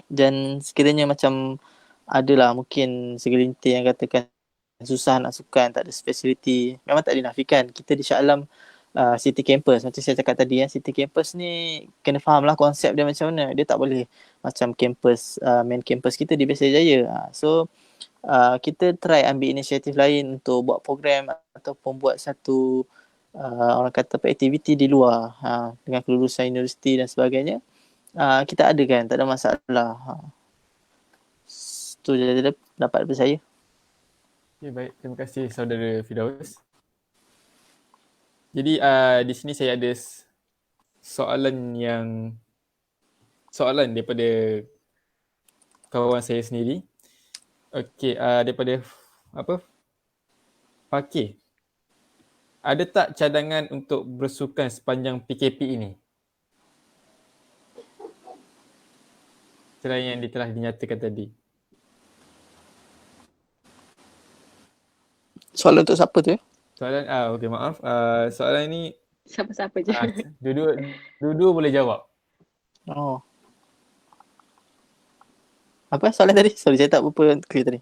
Dan sekiranya macam adalah mungkin segelintir yang katakan susah nak sukan, tak ada facility, memang tak dinafikan. Kita di Shah Alam City Campus, macam saya cakap tadi, City Campus ni kena faham lah konsep dia macam mana. Dia tak boleh macam campus, main campus kita di Besar Jaya. So kita try ambil inisiatif lain untuk buat program ataupun buat satu orang kata apa, aktiviti di luar dengan kelulusan universiti dan sebagainya. Kita ada kan, tak ada masalah. Itu je dapat daripada saya. Okay, baik. Terima kasih saudara Firdaus. Jadi di sini saya ada soalan daripada kawan saya sendiri. Okey, daripada apa? Fakir. Ada tak cadangan untuk bersukan sepanjang PKP ini? Selain yang telah dinyatakan tadi. Soalan untuk siapa tu ya? Soalan, okey maaf. Soalan ni Siapa-siapa je. dua-dua boleh jawab. Oh. Apa soalan tadi? Sorry, saya tak berapa clear tadi.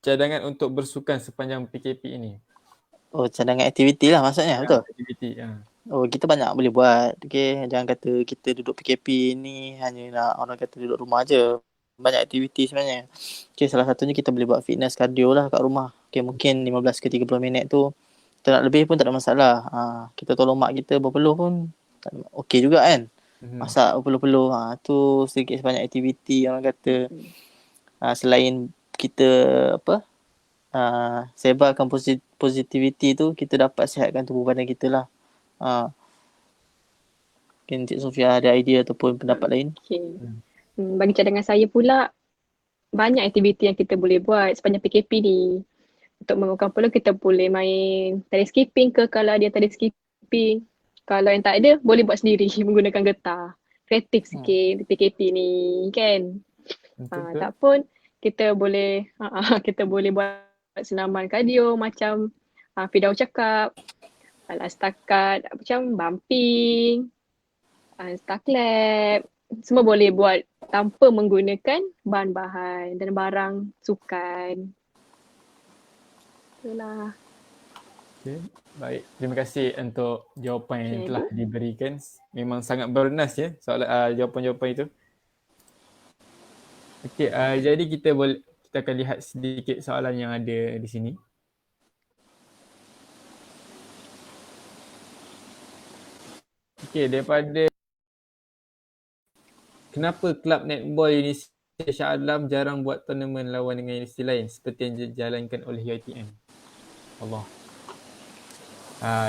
Cadangan untuk bersukan sepanjang PKP ini. Oh, cadangan aktiviti lah maksudnya, betul? Aktiviti. Oh, kita banyak boleh buat. Okay, jangan kata kita duduk PKP ni hanya nak orang kata duduk rumah je. Banyak aktiviti sebenarnya. Okay, salah satunya kita boleh buat fitness cardio lah kat rumah. Okay, mungkin 15 ke 30 minit tu. Kita nak lebih pun tak ada masalah. Kita tolong mak kita berpeluh pun okey juga kan. Masak berpeluh-peluh. Tu sedikit sebanyak aktiviti orang kata. Selain kita apa, sebarkan positivity tu, kita dapat sihatkan tubuh badan kita lah. Mungkin Cik Sofia ada idea ataupun pendapat lain. Okay. Bagi cadangan saya pula, banyak aktiviti yang kita boleh buat sepanjang PKP ni. Untuk mengurangkan peluh, kita boleh main tali skipping ke kalau ada tali skipping. Kalau yang tak ada, boleh buat sendiri menggunakan getah. Kreatif sikit PKP ni kan. Tak pun, kita boleh buat senaman kardio macam Firdaus cakap. Setakat macam bumping, star clap, semua boleh buat tanpa menggunakan bahan-bahan dan barang sukan. Itulah. Okay, baik. Terima kasih untuk jawapan yang telah diberikan. Memang sangat bernas ya soalan jawapan-jawapan itu. Okey, jadi kita akan lihat sedikit soalan yang ada di sini. Okey, daripada kenapa kelab netball Universiti Shah Alam jarang buat tournament lawan dengan universiti lain seperti yang dijalankan oleh UiTM? Allah.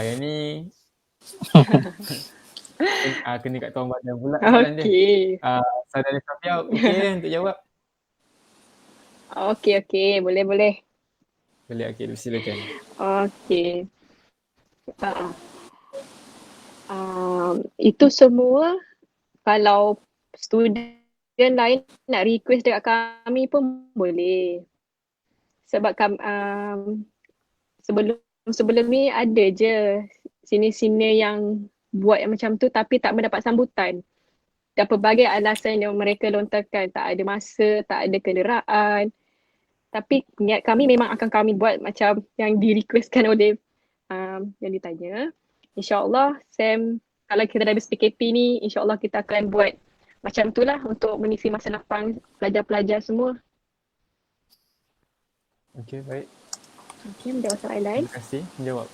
Yang ni kena kat tuan badan pula soalan dia. Saudara Sofia okey untuk jawab? Okey, boleh. Boleh, okey, silakan. Okey. Uh, itu semua kalau student lain nak request dekat kami pun boleh. Sebab sebelum ni ada je senior-senior yang buat yang macam tu tapi tak mendapat sambutan. Dan pelbagai alasan yang mereka lontarkan, tak ada masa, tak ada kenderaan. Tapi niat kami memang akan kami buat macam yang di-requestkan oleh yang ditanya. InsyaAllah Sam, kalau kita dah habis PKP ni, insyaAllah kita akan buat macam tu lah untuk mengisi masa lapang pelajar-pelajar semua. Okey, baik. Okay, menjawab soalan lain. Terima kasih menjawab.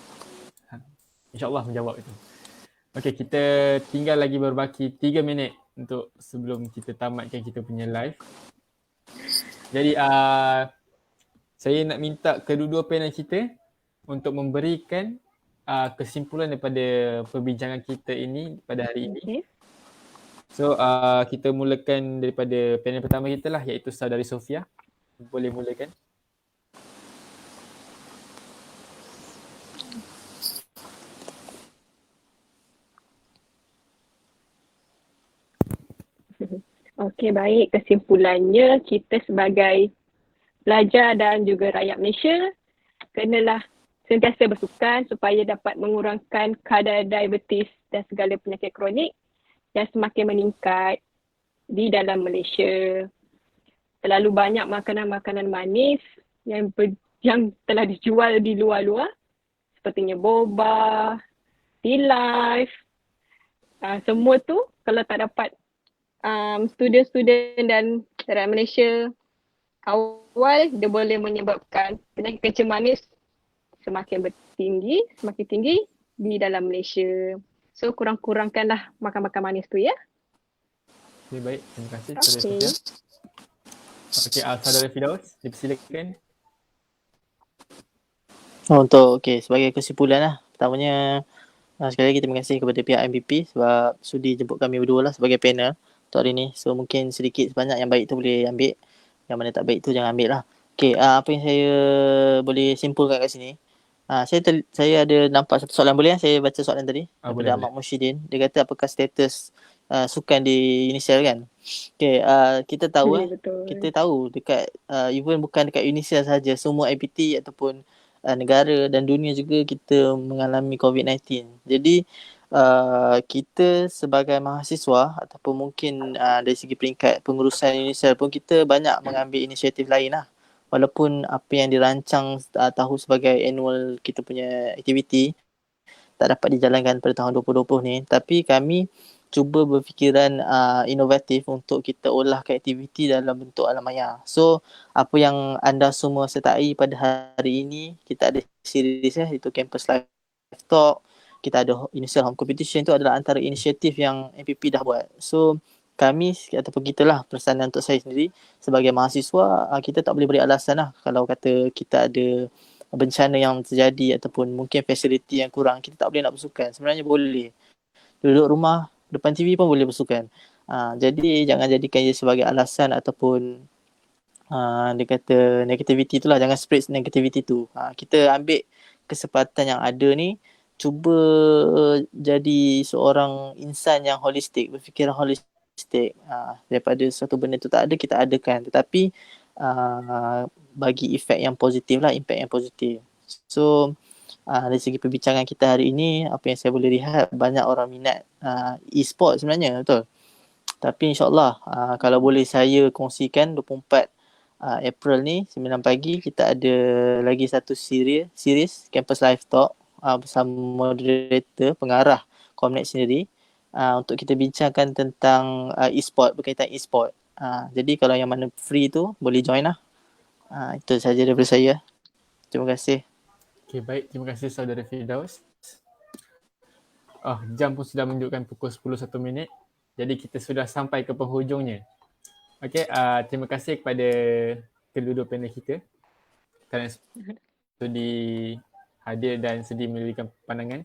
InsyaAllah menjawab itu. Okey, kita tinggal lagi berbaki 3 minit untuk sebelum kita tamatkan kita punya live. Jadi saya nak minta kedua-dua panel kita untuk memberikan kesimpulan daripada perbincangan kita ini pada hari ini. Okay. So kita mulakan daripada panel pertama kita lah, iaitu Saudari Sofia. Boleh mulakan. Okey, baik. Kesimpulannya, kita sebagai pelajar dan juga rakyat Malaysia kenalah sentiasa bersukan supaya dapat mengurangkan kadar diabetes dan segala penyakit kronik yang semakin meningkat di dalam Malaysia. Terlalu banyak makanan-makanan manis yang telah dijual di luar-luar sepertinya boba, tea life. Semua tu kalau tak dapat student-student dan rakyat Malaysia kawal, dia boleh menyebabkan penyakit kencing manis semakin tinggi di dalam Malaysia. So kurang-kurangkanlah makan-makan manis tu ya. Okay, baik. Terima kasih Saudara Sofia. Okey, Saudara Firdaus, dipersilakan. Untuk sebagai kesimpulan lah. Pertamanya sekali lagi terima kasih kepada pihak MPP sebab sudi jemput kami berdua lah sebagai panel untuk hari ni. So mungkin sedikit sebanyak yang baik tu boleh ambil, yang mana tak baik tu jangan ambil lah. Apa yang saya boleh simpulkan kat sini, saya ada nampak satu soalan, boleh saya baca soalan tadi daripada Ahmad Mushidin. Dia kata apakah status sukan di UNICEF kan. Kita tahu kita tahu dekat even bukan dekat UNICEF saja, semua IPT ataupun negara dan dunia juga kita mengalami COVID-19. Jadi kita sebagai mahasiswa ataupun mungkin dari segi peringkat pengurusan UNICEF pun kita banyak mengambil inisiatif lain lah. Walaupun apa yang dirancang tahu sebagai annual kita punya aktiviti tak dapat dijalankan pada tahun 2020 ni, tapi kami cuba berfikiran inovatif untuk kita olahkan aktiviti dalam bentuk alam maya. So apa yang anda semua sertai pada hari ini, kita ada series itu Campus Live Talk, kita ada Initial Home Competition, itu adalah antara inisiatif yang MPP dah buat. So kami ataupun kita lah, perasanan untuk saya sendiri sebagai mahasiswa, kita tak boleh beri alasan lah kalau kata kita ada bencana yang terjadi ataupun mungkin fasiliti yang kurang, kita tak boleh nak bersukan. Sebenarnya boleh duduk rumah depan TV pun boleh bersukan. Jadi jangan jadikan ia sebagai alasan ataupun dia kata negativity tu lah, jangan spread negativity tu. Kita ambil kesempatan yang ada ni, cuba jadi seorang insan yang holistik, berfikiran holistik. Daripada satu benda tu tak ada, kita adakan, tetapi bagi efek yang positif lah, impact yang positif. So dari segi perbincangan kita hari ini, apa yang saya boleh lihat, banyak orang minat e-sport sebenarnya, betul. Tapi insyaAllah kalau boleh saya kongsikan 24 April ni 9 pagi kita ada lagi satu series Campus Live Talk bersama moderator, pengarah Comnet sendiri, untuk kita bincangkan tentang e-sport, berkaitan e-sport. Jadi kalau yang mana free tu boleh join lah. Itu sahaja daripada saya. Terima kasih. Okay, baik. Terima kasih Saudara Firdaus. Jam pun sudah menunjukkan pukul 10.01. Jadi kita sudah sampai ke penghujungnya. Okay, terima kasih kepada kedua-dua panel kita kerana sudi hadir dan sudi memberikan pandangan.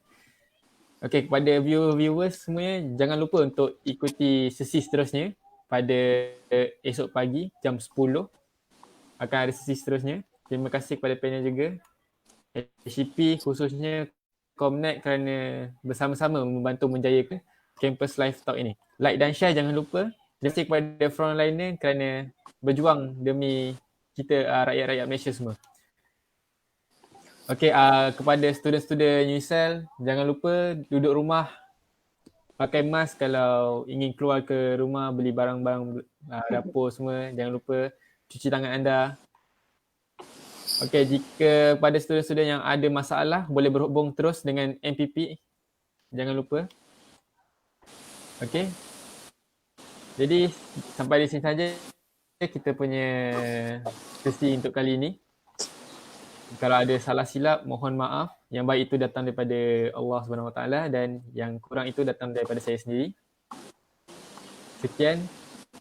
Okay, kepada viewers semuanya, jangan lupa untuk ikuti sesi seterusnya pada esok pagi jam 10. Akan ada sesi seterusnya. Terima kasih kepada panel juga. HCP khususnya Comnet kerana bersama-sama membantu menjayakan Campus Live Talk ini. Like dan share jangan lupa. Terima kasih kepada frontliner kerana berjuang demi kita rakyat-rakyat Malaysia semua. Okey, kepada student-student UNISEL, jangan lupa duduk rumah, pakai mask kalau ingin keluar ke rumah beli barang-barang dapur semua. Jangan lupa cuci tangan anda. Okey, jika pada student-student yang ada masalah boleh berhubung terus dengan MPP. Jangan lupa. Okey. Jadi sampai di sini saja kita punya sesi untuk kali ini. Kalau ada salah silap mohon maaf. Yang baik itu datang daripada Allah SWT dan yang kurang itu datang daripada saya sendiri. Sekian.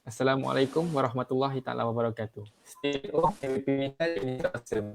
Assalamualaikum warahmatullahi taala wabarakatuh. Stay home, happy mental, ini awesome.